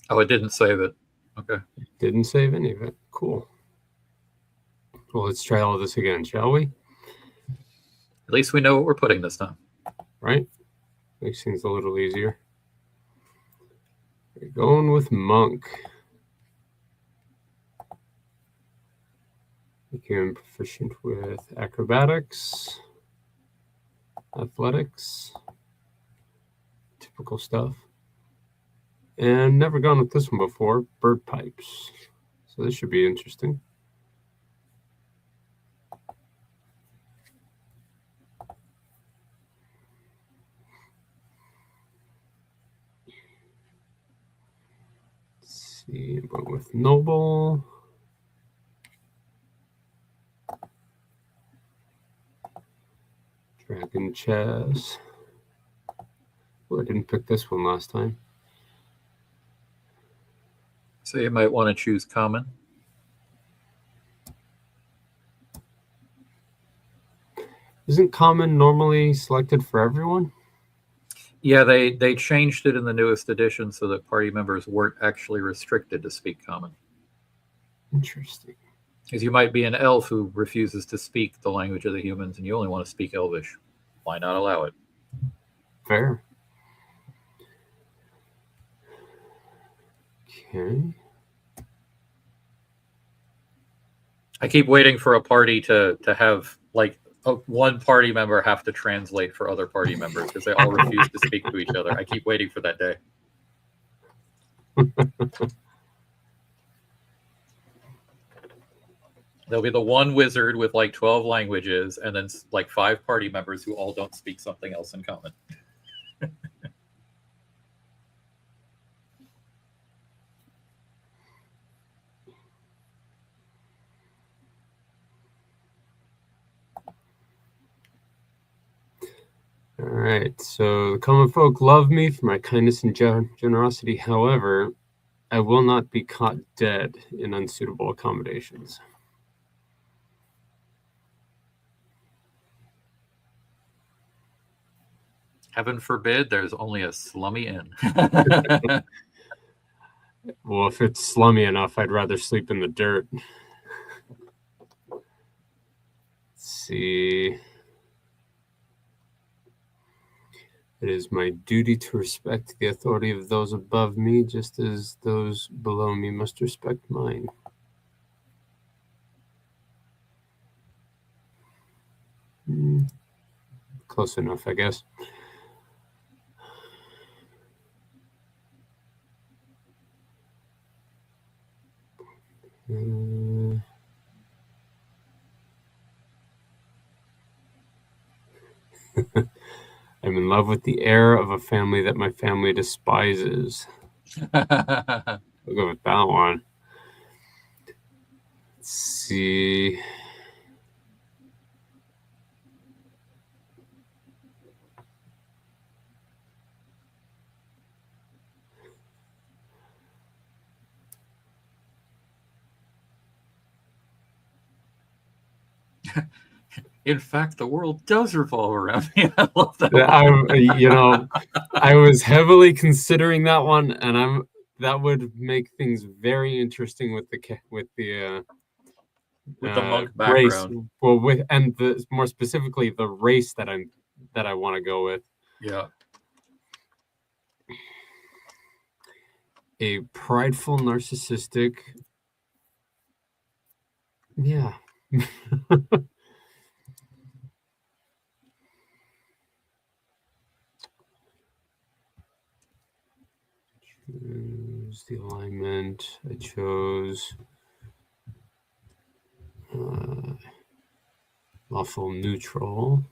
Oh, it didn't save it. Okay. Didn't save any of it. Cool. Well, let's try all this again, shall we? At least we know what we're putting this time. Right? Makes things a little easier. We're going with Monk. Became proficient with acrobatics, athletics, typical stuff. And never gone with this one before, bird pipes. So this should be interesting. Let's see, I'm going with noble. Dragon chess. Oh, I didn't pick this one last time. So you might want to choose common. Isn't common normally selected for everyone? Yeah, they changed it in the newest edition so that party members weren't actually restricted to speak common. Interesting. Because you might be an elf who refuses to speak the language of the humans and you only want to speak Elvish. Why not allow it? Fair. Okay. I keep waiting for a party to have like one party member have to translate for other party members because they all refuse to speak to each other. I keep waiting for that day. There'll be the one wizard with like 12 languages and then like 5 party members who all don't speak something else in common. All right, so the common folk love me for my kindness and generosity. However, I will not be caught dead in unsuitable accommodations. Heaven forbid there's only a slummy inn. Well, if it's slummy enough, I'd rather sleep in the dirt. Let's see. It is my duty to respect the authority of those above me, just as those below me must respect mine. Close enough, I guess. I'm in love with the heir of a family that my family despises. I'll go with that one. Let's see. In fact, the world does revolve around me. I love that. I was heavily considering that one, and that would make things very interesting with the monk race. background. Well, more specifically the race that I want to go with. Yeah. A prideful, narcissistic. Yeah. the alignment. I chose lawful neutral.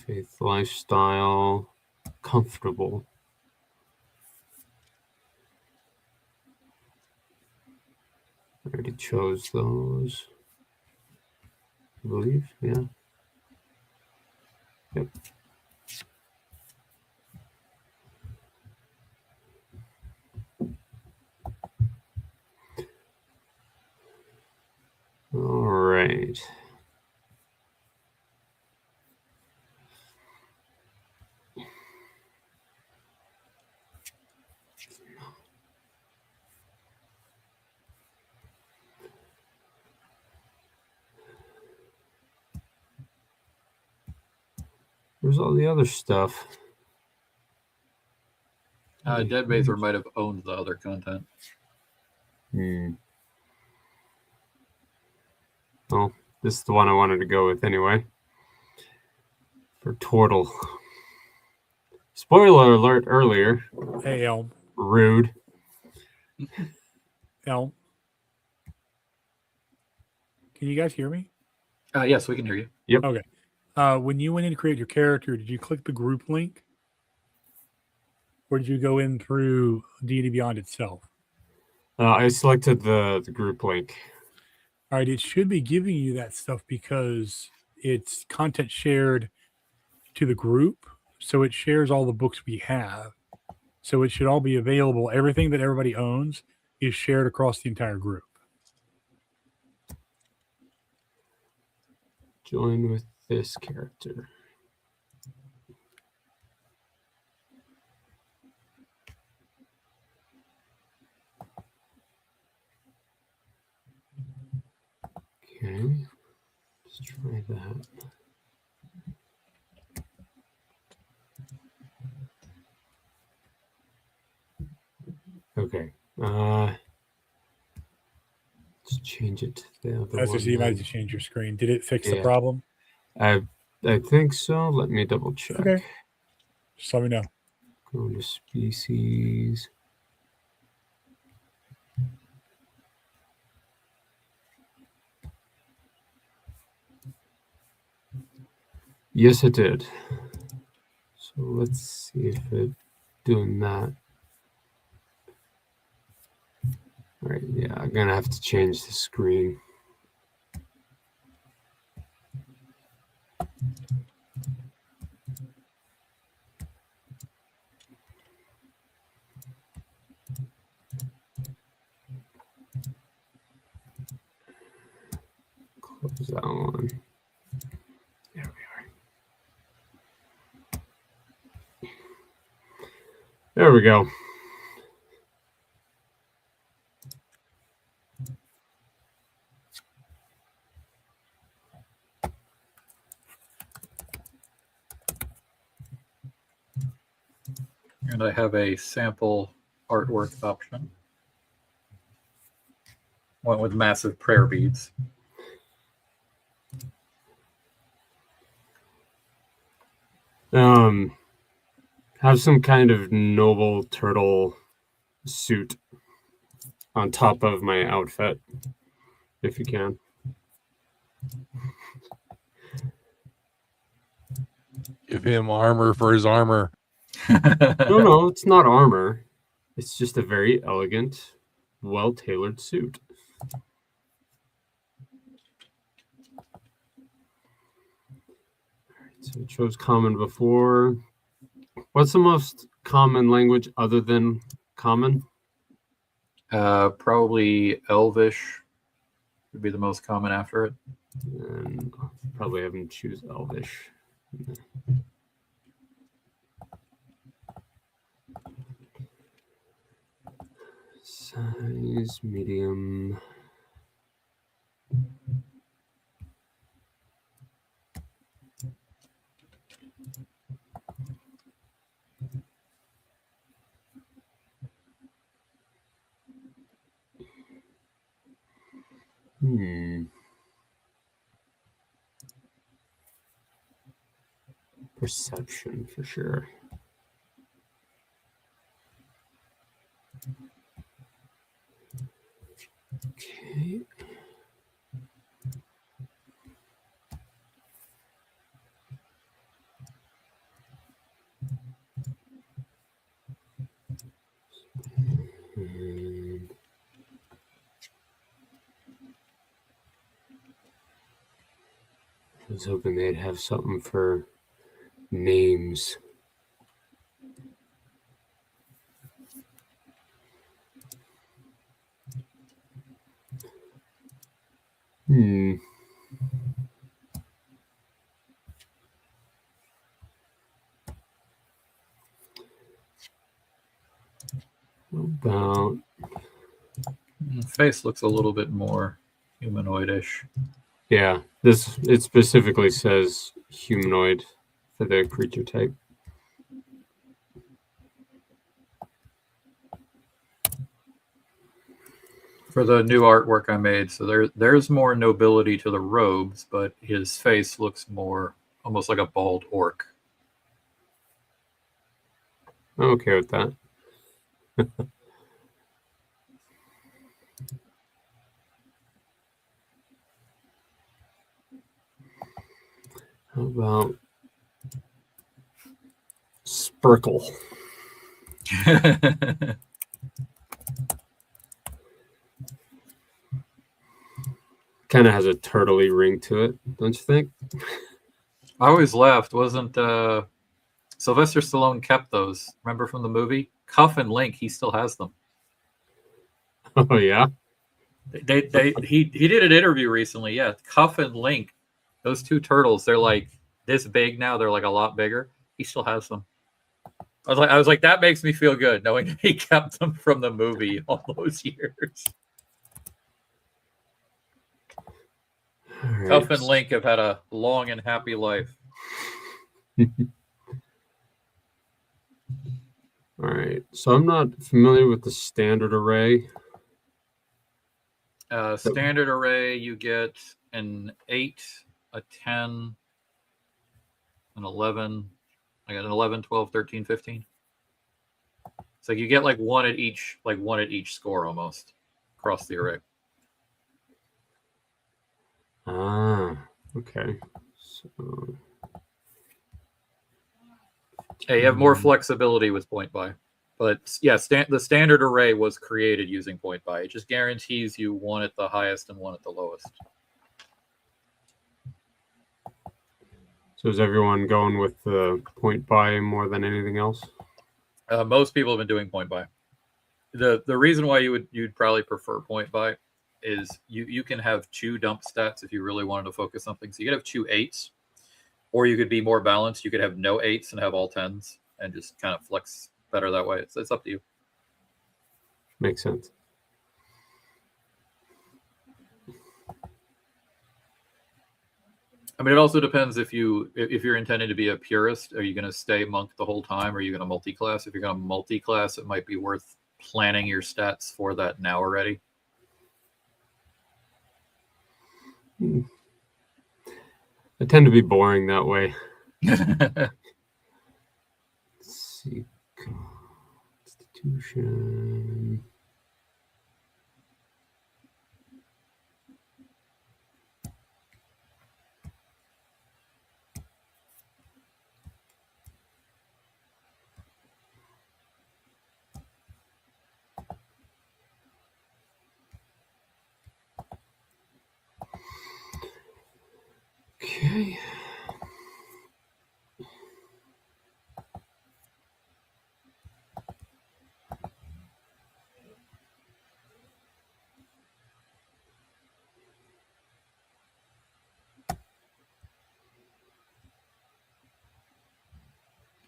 Faith lifestyle. Comfortable. I already chose those. I believe, yeah. Yep. All right. Where's all the other stuff? Dead Bather might have owned the other content. Well, this is the one I wanted to go with anyway. For Tortle. Spoiler alert earlier. Hey, Elm. Rude. Elm. Can you guys hear me? Yes, we can hear you. Yep. Okay. When you went in to create your character, did you click the group link? Or did you go in through D&D Beyond itself? I selected the group link. All right, it should be giving you that stuff because it's content shared to the group. So it shares all the books we have. So it should all be available. Everything that everybody owns is shared across the entire group. Join with this character. Okay, let's try that. Okay, let's change it to the other That's one. just you might have then. to change your screen. Did it fix the Yeah. problem? I think so. Let me double check. Okay. Just let me know. Go to species. Yes, it did. So let's see if it's doing that. All right, yeah, I'm gonna have to change the screen. Close that one. There we are. There we go. And I have a sample artwork option. One with massive prayer beads. Have some kind of noble turtle suit on top of my outfit, if you can. Give him armor for his armor. No, it's not armor. It's just a very elegant, well-tailored suit. So I chose common before. What's the most common language other than common? Probably Elvish would be the most common after it. And I'll probably have them choose Elvish. Size, medium. Perception for sure. Okay. And I was hoping they'd have something for names. About Face looks a little bit more humanoidish. yeah, it specifically says humanoid for the creature type. For the new artwork I made, so there's more nobility to the robes, but his face looks more almost like a bald orc. I'm okay with that. How about Sparkle? Kind of has a turtley ring to it, don't you think? I always laughed. Wasn't Sylvester Stallone kept those? Remember from the movie Cuff and Link? He still has them. Oh yeah. He did an interview recently. Yeah, Cuff and Link, those two turtles. They're like this big now. They're like a lot bigger. He still has them. I was like, that makes me feel good knowing that he kept them from the movie all those years. All Cuff right. and Link have had a long and happy life. All right. So I'm not familiar with the standard array. Standard array, you get an 8, a 10, an 11. I got an 11, 12, 13, 15. So you get like one at each score almost across the array. Ah, okay. So Yeah, you have more flexibility with point buy. But yeah, the standard array was created using point buy. It just guarantees you one at the highest and one at the lowest. So is everyone going with the point buy more than anything else? Most people have been doing point buy. The reason why you'd probably prefer point buy is you can have 2 dump stats if you really wanted to focus something. So you could have 2 8s, or you could be more balanced. You could have no 8s and have all 10s and just kind of flex better that way. It's up to you. Makes sense. I mean, it also depends if you're intending to be a purist. Are you going to stay monk the whole time? Or are you going to multi-class? If you're going to multi-class, it might be worth planning your stats for that now already. I tend to be boring that way. Let's see. Constitution. Okay.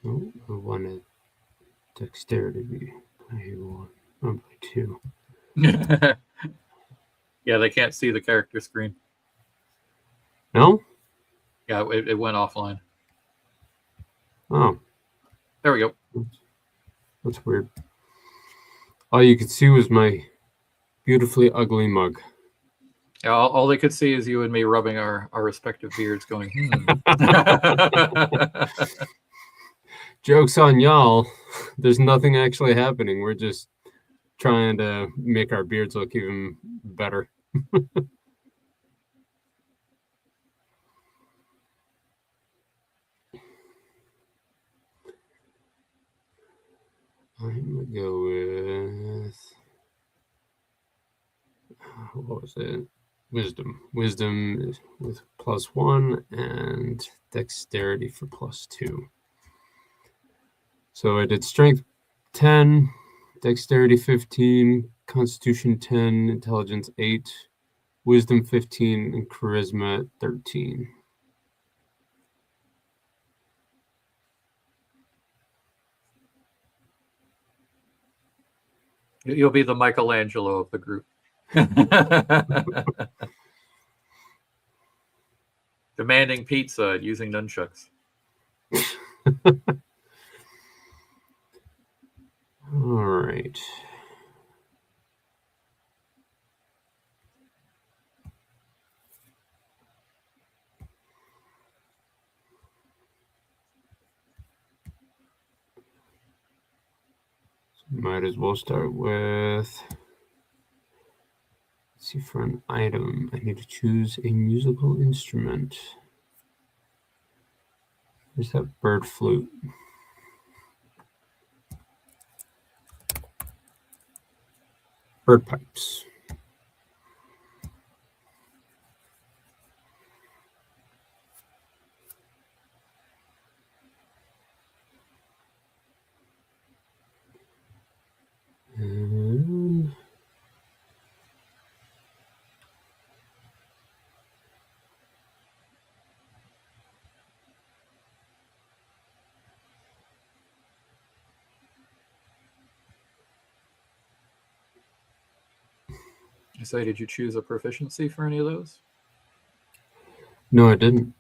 Oh, I wanted dexterity to be by 1, not by 2. Yeah, they can't see the character screen. No? Yeah, it went offline. Oh, There we go. that's weird. All you could see was my beautifully ugly mug. Yeah, all they could see is you and me rubbing our respective beards going, Joke's on y'all. There's nothing actually happening. We're just trying to make our beards look even better. I'm gonna go with what was it? Wisdom. Wisdom is with +1 and dexterity for +2. So I did strength 10, dexterity 15, constitution 10, intelligence 8, wisdom 15, and charisma 13. You'll be the Michelangelo of the group. Demanding pizza and using nunchucks. All right. Might as well start with, let's see, for an item, I need to choose a musical instrument. Where's that bird flute? Bird pipes. And So did you choose a proficiency for any of those? no, I didn't.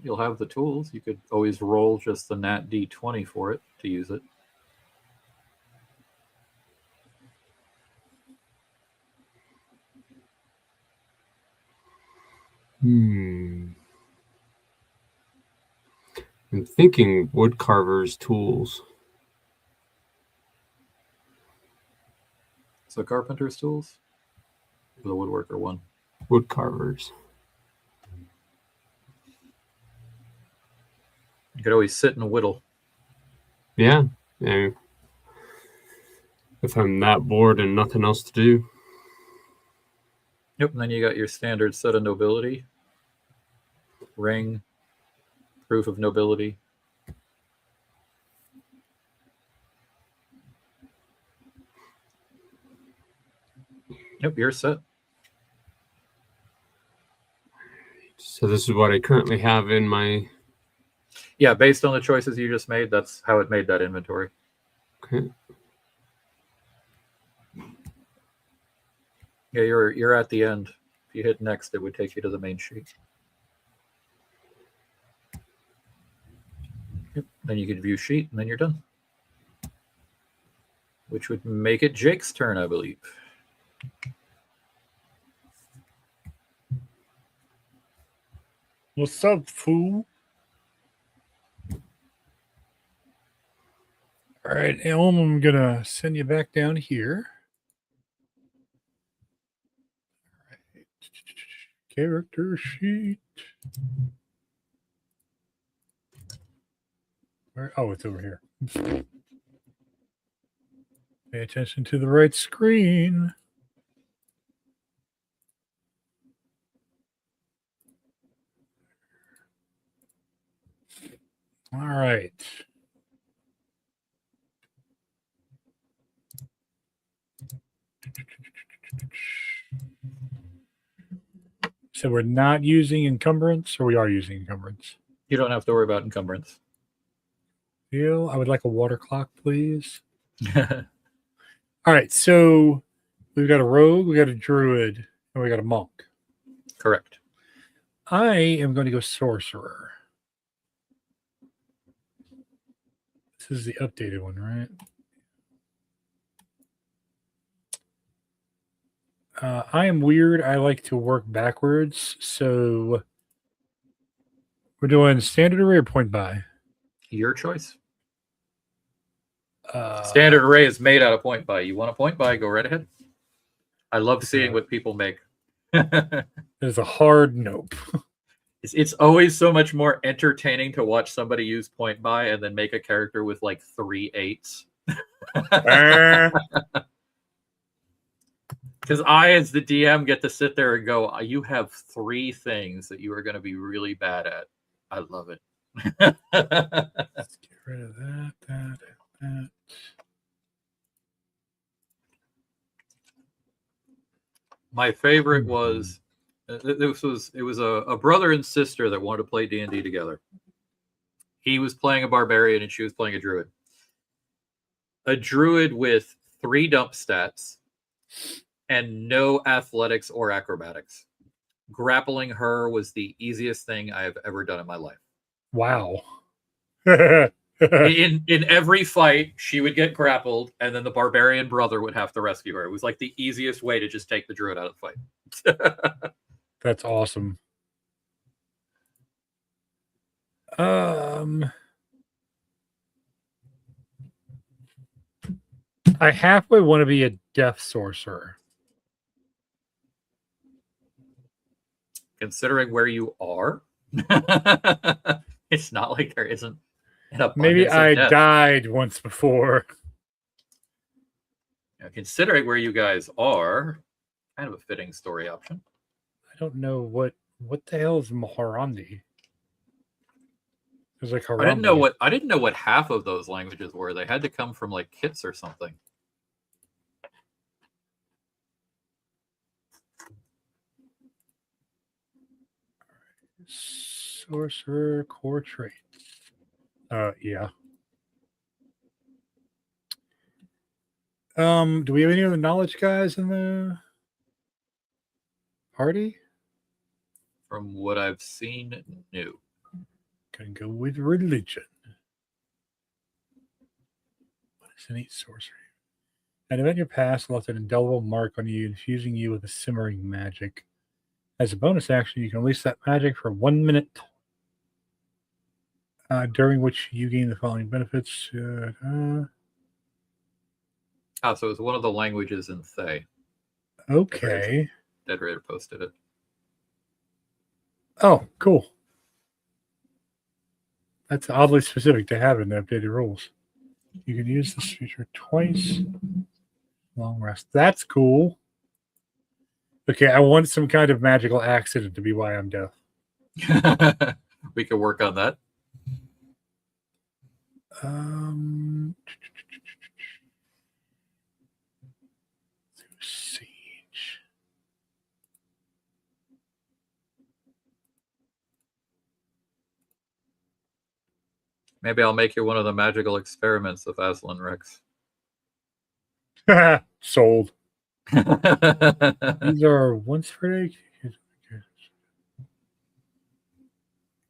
You'll have the tools. You could always roll just the nat d20 for it to use it. I'm thinking woodcarver's tools. So carpenter's tools? Or the woodworker one? Woodcarvers. You could always sit and whittle. Yeah. If I'm that bored and nothing else to do. Yep, and then you got your standard set of nobility. Ring, proof of nobility. Yep, you're set. So this is what I currently have in my... Yeah, based on the choices you just made, that's how it made that inventory. Okay. Yeah, you're at the end. If you hit next, it would take you to the main sheet. Yep. Then you could view sheet, and then you're done. Which would make it Jake's turn, I believe. What's up, fool? All right, Elm, I'm going to send you back down here. All right. Character sheet. Where? Oh, it's over here. Pay attention to the right screen. All right. So we're not using encumbrance, or we are using encumbrance? You don't have to worry about encumbrance. Deal. I would like a water clock, please. All right. So we've got a rogue, we got a druid, and we got a monk. Correct. I am going to go sorcerer. This is the updated one, right? I am weird. I like to work backwards. So we're doing standard array or point buy? Your choice. Standard array is made out of point buy. You want a point buy? Go right ahead. I love seeing what people make. There's a hard nope. It's always so much more entertaining to watch somebody use point buy and then make a character with like 3 8s. Because I, as the DM, get to sit there and go, you have 3 things that you are going to be really bad at. I love it. Let's get rid of that. My favorite was it was a brother and sister that wanted to play D&D together. He was playing a barbarian and she was playing a druid. A druid with 3 dump stats and no athletics or acrobatics. Grappling her was the easiest thing I have ever done in my life. Wow. in every fight, she would get grappled, and then the barbarian brother would have to rescue her. It was like the easiest way to just take the druid out of the fight. That's awesome. I halfway want to be a death sorcerer. Considering where you are, it's not like there isn't an abundance Maybe of I death. died once before. Now, considering where you guys are, kind of a fitting story option. I don't know what the hell is Maharandi. There's like Harambe. I didn't know what half of those languages were. They had to come from like kits or something. Sorcerer core traits. Yeah. Do we have any other knowledge guys in the party? From what I've seen, no. Can go with religion. What is innate sorcery? An event in your past left an indelible mark on you, infusing you with a simmering magic. As a bonus action, you can release that magic for 1 minute, during which you gain the following benefits. So it's one of the languages in Thay. Okay. Dead Raider posted it. Oh, cool. That's oddly specific to have in the updated rules. You can use this feature twice. Long rest. That's cool. Okay, I want some kind of magical accident to be why I'm deaf. We could work on that. Siege. Maybe I'll make you one of the magical experiments of Aslan Rex. Sold. These are once per day.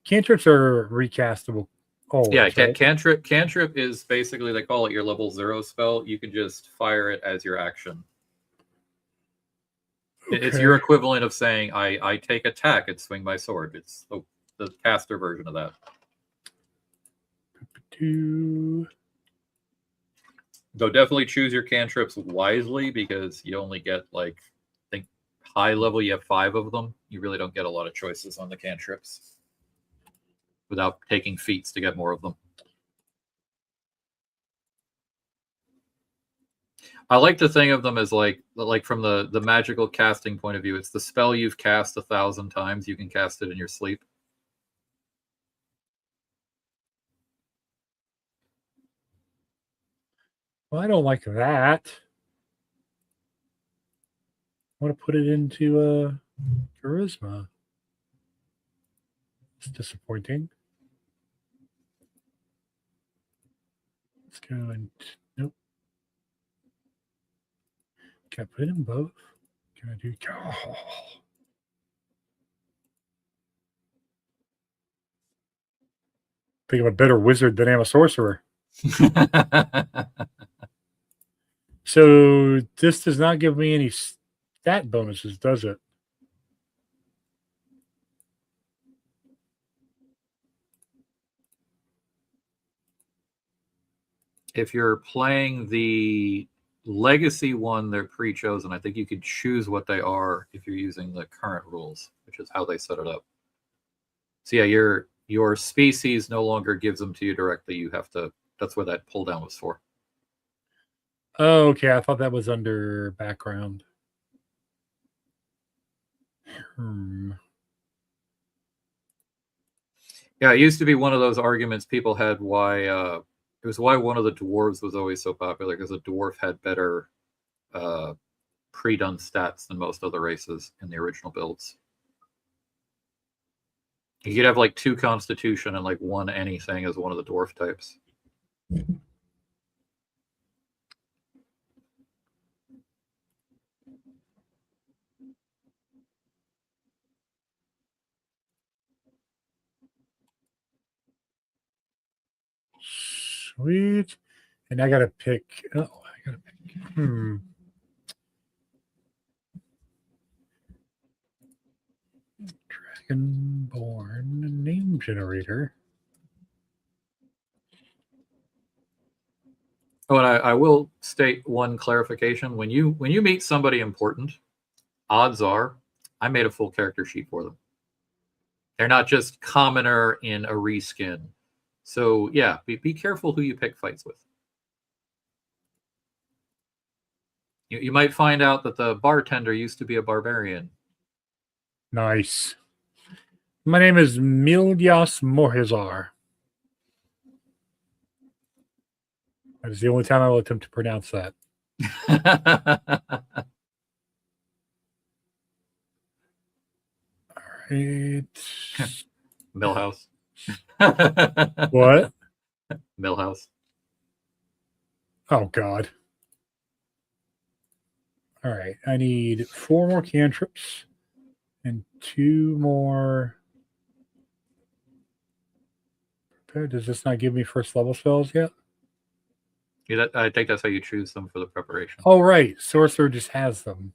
Cantrips are recastable. Always, Yeah, right? cantrip is basically, they call it your level 0 spell. You can just fire it as your action. It's your equivalent of saying, I take attack and swing my sword. It's the caster version of that. Though definitely choose your cantrips wisely, because you only get, like, I think high level you have 5 of them. You really don't get a lot of choices on the cantrips without taking feats to get more of them. I like to think of them as like from the magical casting point of view. It's the spell you've cast 1,000 times. You can cast it in your sleep. Well, I don't like that. I want to put it into charisma. It's disappointing. Let's go and nope. Can I put it in both? Can I do? Oh. I think I'm a better wizard than I'm a sorcerer. So this does not give me any stat bonuses, does it? If you're playing the legacy one, they're pre-chosen. I think you could choose what they are if you're using the current rules, which is how they set it up. So yeah, your species no longer gives them to you directly. You have to. That's what that pull down was for. Oh, okay. I thought that was under background. Yeah, it used to be one of those arguments people had why it was why one of the dwarves was always so popular, because a dwarf had better pre-done stats than most other races in the original builds. You could have like 2 Constitution and like 1 anything as one of the dwarf types. Sweet. And I gotta pick. Oh, I gotta pick. Dragonborn name generator. Oh, and I will state one clarification. When you meet somebody important, odds are I made a full character sheet for them. They're not just commoner in a reskin. So yeah, be careful who you pick fights with. You might find out that the bartender used to be a barbarian. Nice. My name is Miljos Morhizar. That is the only time I will attempt to pronounce that. All right. Millhouse. What? Millhouse. Oh, God. All right. I need 4 more cantrips and 2 more. Does this not give me first level spells yet? Yeah, I think that's how you choose them for the preparation. Oh, right. Sorcerer just has them.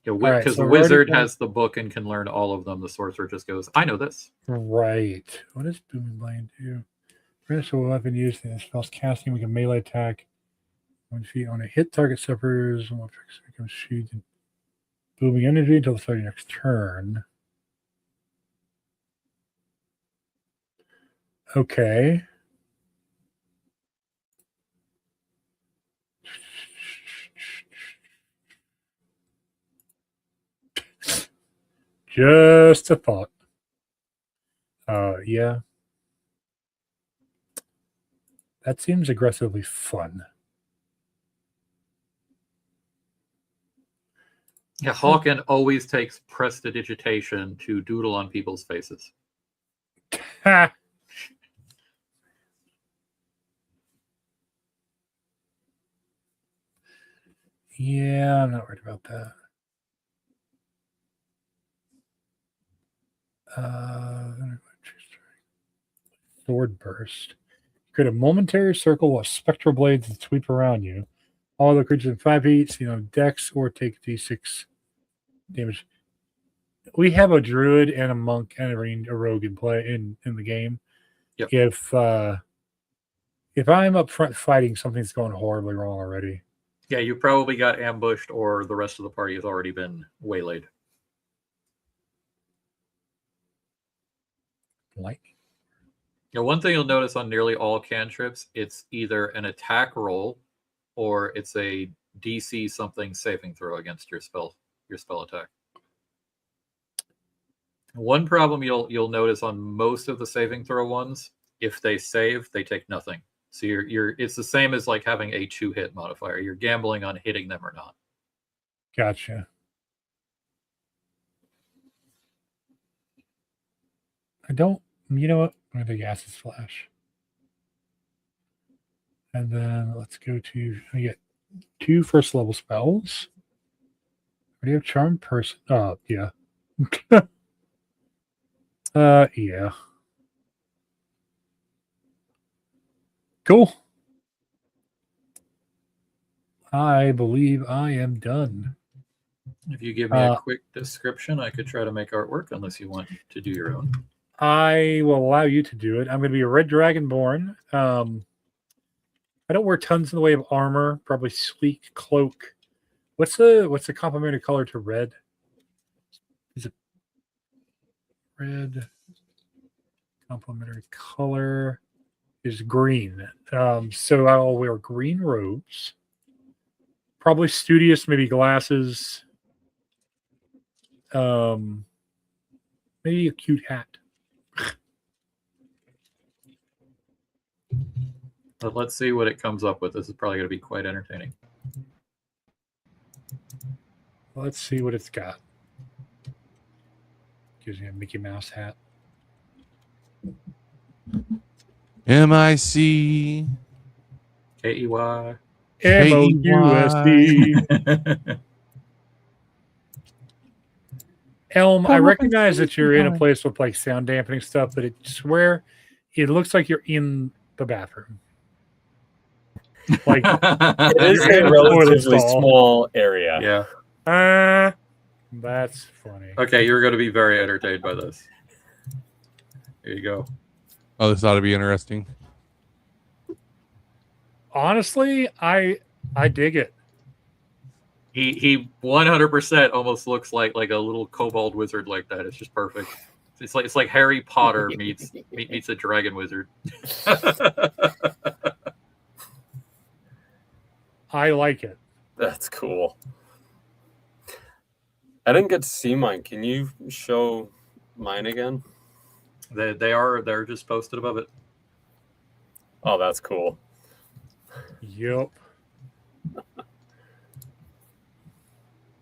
Yeah, because the wizard has the book and can learn all of them. The sorcerer just goes, I know this. Right. What does Booming Blade do? British weapon used in the spell's casting, we can melee attack. When feet on a hit, target suffers. One effects becomes sheathed in booming energy until the start of your next turn. Okay. Just a thought. Yeah. That seems aggressively fun. Yeah, Hawken always takes prestidigitation to doodle on people's faces. Ha! Yeah, I'm not worried about that. Sword burst. Create a momentary circle of spectral blades that sweep around you. All the creatures in 5 feet, dex or take d6 damage. We have a druid and a monk and a rogue in play in the game. Yep. If I'm up front fighting, something's going horribly wrong already. Yeah, you probably got ambushed, or the rest of the party has already been waylaid. Like, One thing you'll notice on nearly all cantrips, it's either an attack roll or it's a DC something saving throw against your spell attack. One problem you'll notice on most of the saving throw ones, if they save, they take nothing. So it's the same as like having a 2-hit modifier. You're gambling on hitting them or not. Gotcha. You know what? I'm going to take Acid Splash. And then let's go to, I get 2 first level spells. I already have Charm Person. Yeah. Yeah. Cool. I believe I am done. If you give me a quick description, I could try to make artwork, unless you want to do your own. I will allow you to do it. I'm going to be a red dragonborn. I don't wear tons in the way of armor. Probably sleek cloak. What's the complementary color to red? Is it red? Complementary color is green. So I'll wear green robes. Probably studious, maybe glasses. Maybe a cute hat. But let's see what it comes up with. This is probably going to be quite entertaining. Let's see what it's got. Gives me a Mickey Mouse hat. M-I-C. K-E-Y. M-O-U-S-D. Elm, I recognize that you're in a place with like sound dampening stuff, but I swear it looks like you're in the bathroom. Like It is a relatively small area. Yeah. That's funny. Okay, you're going to be very entertained by this. Here you go. Oh, this ought to be interesting. Honestly, I dig it. He 100% almost looks like a little kobold wizard like that. It's just perfect. It's like Harry Potter meets a dragon wizard. I like it. That's cool. I didn't get to see mine. Can you show mine again? They're just posted above it. Oh, that's cool. Yep.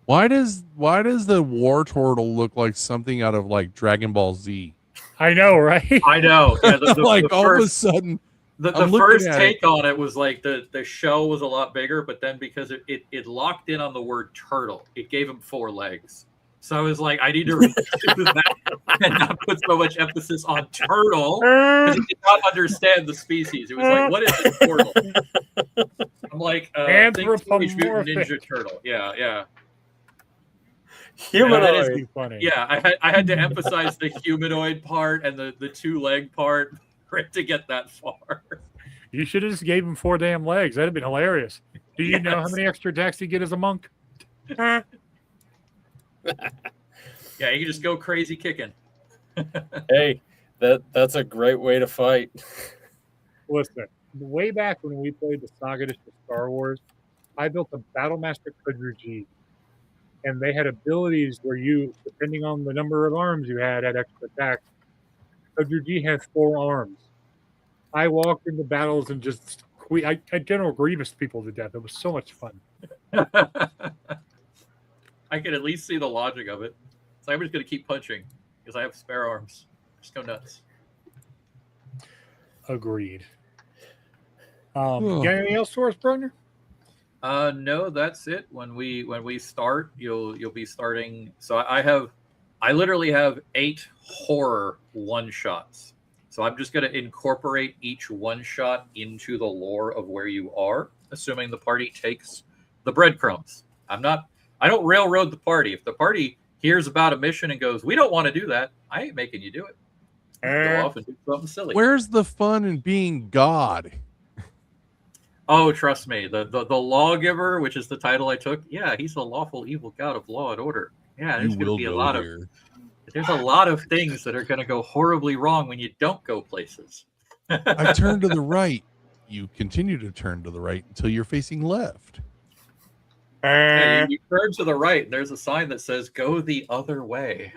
Why does the war turtle look like something out of like Dragon Ball Z? I know, right? I know. Yeah, Like all of a sudden, the I'm first looking at take on it was like the shell was a lot bigger, but then because it locked in on the word turtle, it gave him 4 legs. So I was like, I need to redo that and not put so much emphasis on turtle because it did not understand the species. It was like, what is a turtle? I'm like, think Teenage Mutant Ninja Turtle. Yeah. Humanoid. That is funny. Yeah, I had to emphasize the humanoid part and the 2-leg part for it to get that far. You should have just gave him 4 damn legs. That'd have been hilarious. Do you know how many extra attacks you get as a monk? Yeah, you can just go crazy kicking. Hey, that's a great way to fight. Listen, way back when we played the Saga Edition of Star Wars, I built a Battlemaster Kudruji, and they had abilities where you, depending on the number of arms you had extra attacks. Kudruji has 4 arms. I walked into battles and just I General Grievous people to death. It was so much fun. I can at least see the logic of it. So I'm just going to keep punching because I have spare arms. Just go nuts. Agreed. Got anything else for us, Bruckner? No, that's it. When we start, you'll be starting. So I literally have 8 horror one-shots. So I'm just going to incorporate each one-shot into the lore of where you are, assuming the party takes the breadcrumbs. I don't railroad the party. If the party hears about a mission and goes, we don't want to do that, I ain't making you do it. Go off and do something silly. Where's the fun in being God? Oh, trust me. The lawgiver, which is the title I took, yeah, he's the lawful evil god of law and order. Yeah, there's going to be there's a lot of things that are going to go horribly wrong when you don't go places. I turn to the right. You continue to turn to the right until you're facing left. Yeah, you turn to the right, and there's a sign that says, go the other way.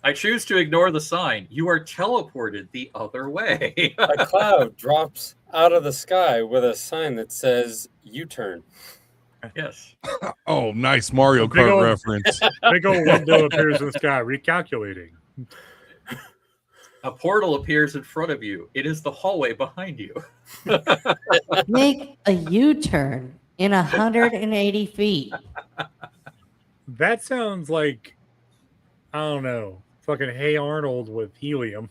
I choose to ignore the sign. You are teleported the other way. A cloud drops out of the sky with a sign that says U-turn. Yes. Oh, nice Mario Kart reference. Big old window appears in the sky, recalculating. A portal appears in front of you. It is the hallway behind you. Make a U-turn in 180 feet. That sounds like, I don't know, fucking Hey Arnold with helium.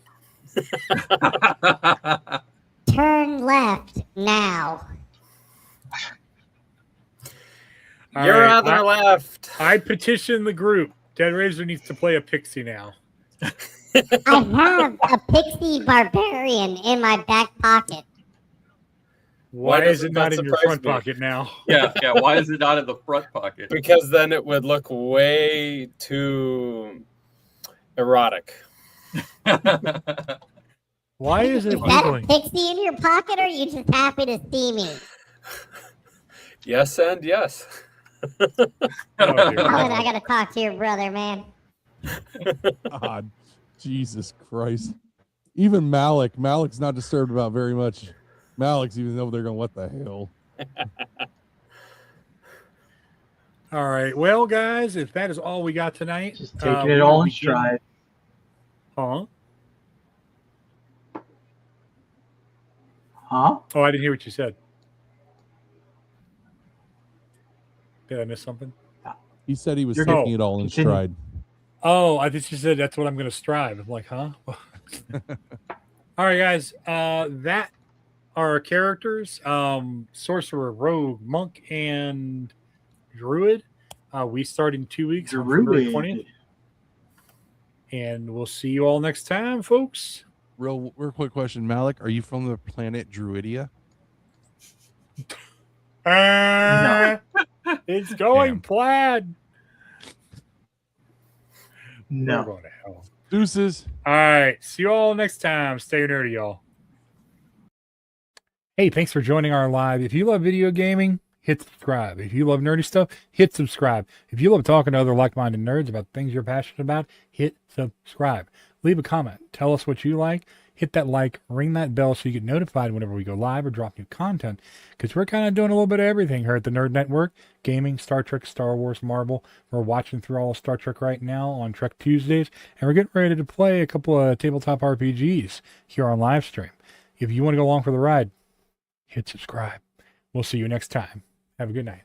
Turn left now. Your other left. I petition the group. Dead Razor needs to play a pixie now. I have a pixie barbarian in my back pocket. Why is doesn't it not that in your surprise front me? pocket now? Yeah. Why is it not in the front pocket? Because then it would look way too erotic. Why is it Is that a wiggling? pixie in your pocket, or are you just happy to see me? Yes and yes. Oh, dear. I gotta talk to your brother, man. God, Jesus Christ. Even Malik's not disturbed about very much. Malik's even over there going, what the hell? All right. Well, guys, if that is all we got tonight, Just taking we it will all in begin- stride. Huh? Huh? Oh, I didn't hear what you said. Did I miss something? He said he was You're taking good. it all in Continue. stride. Oh, I think you said that's what I'm going to strive. I'm like, huh? All right, guys. That are our characters: sorcerer, rogue, monk, and druid. We start in 2 weeks on February 20th, and we'll see you all next time, folks. Real quick question, Malik. Are you from the planet Druidia? It's going Damn. plaid. No. We're going to hell. Deuces. All right. See you all next time. Stay nerdy, y'all. Hey, thanks for joining our live. If you love video gaming, hit subscribe. If you love nerdy stuff, hit subscribe. If you love talking to other like-minded nerds about things you're passionate about, hit subscribe. Leave a comment. Tell us what you like. Hit that like, ring that bell so you get notified whenever we go live or drop new content, because we're kind of doing a little bit of everything here at the Nerd Network. Gaming, Star Trek, Star Wars, Marvel. We're watching through all of Star Trek right now on Trek Tuesdays, and we're getting ready to play a couple of tabletop RPGs here on live stream. If you want to go along for the ride, hit subscribe. We'll see you next time. Have a good night.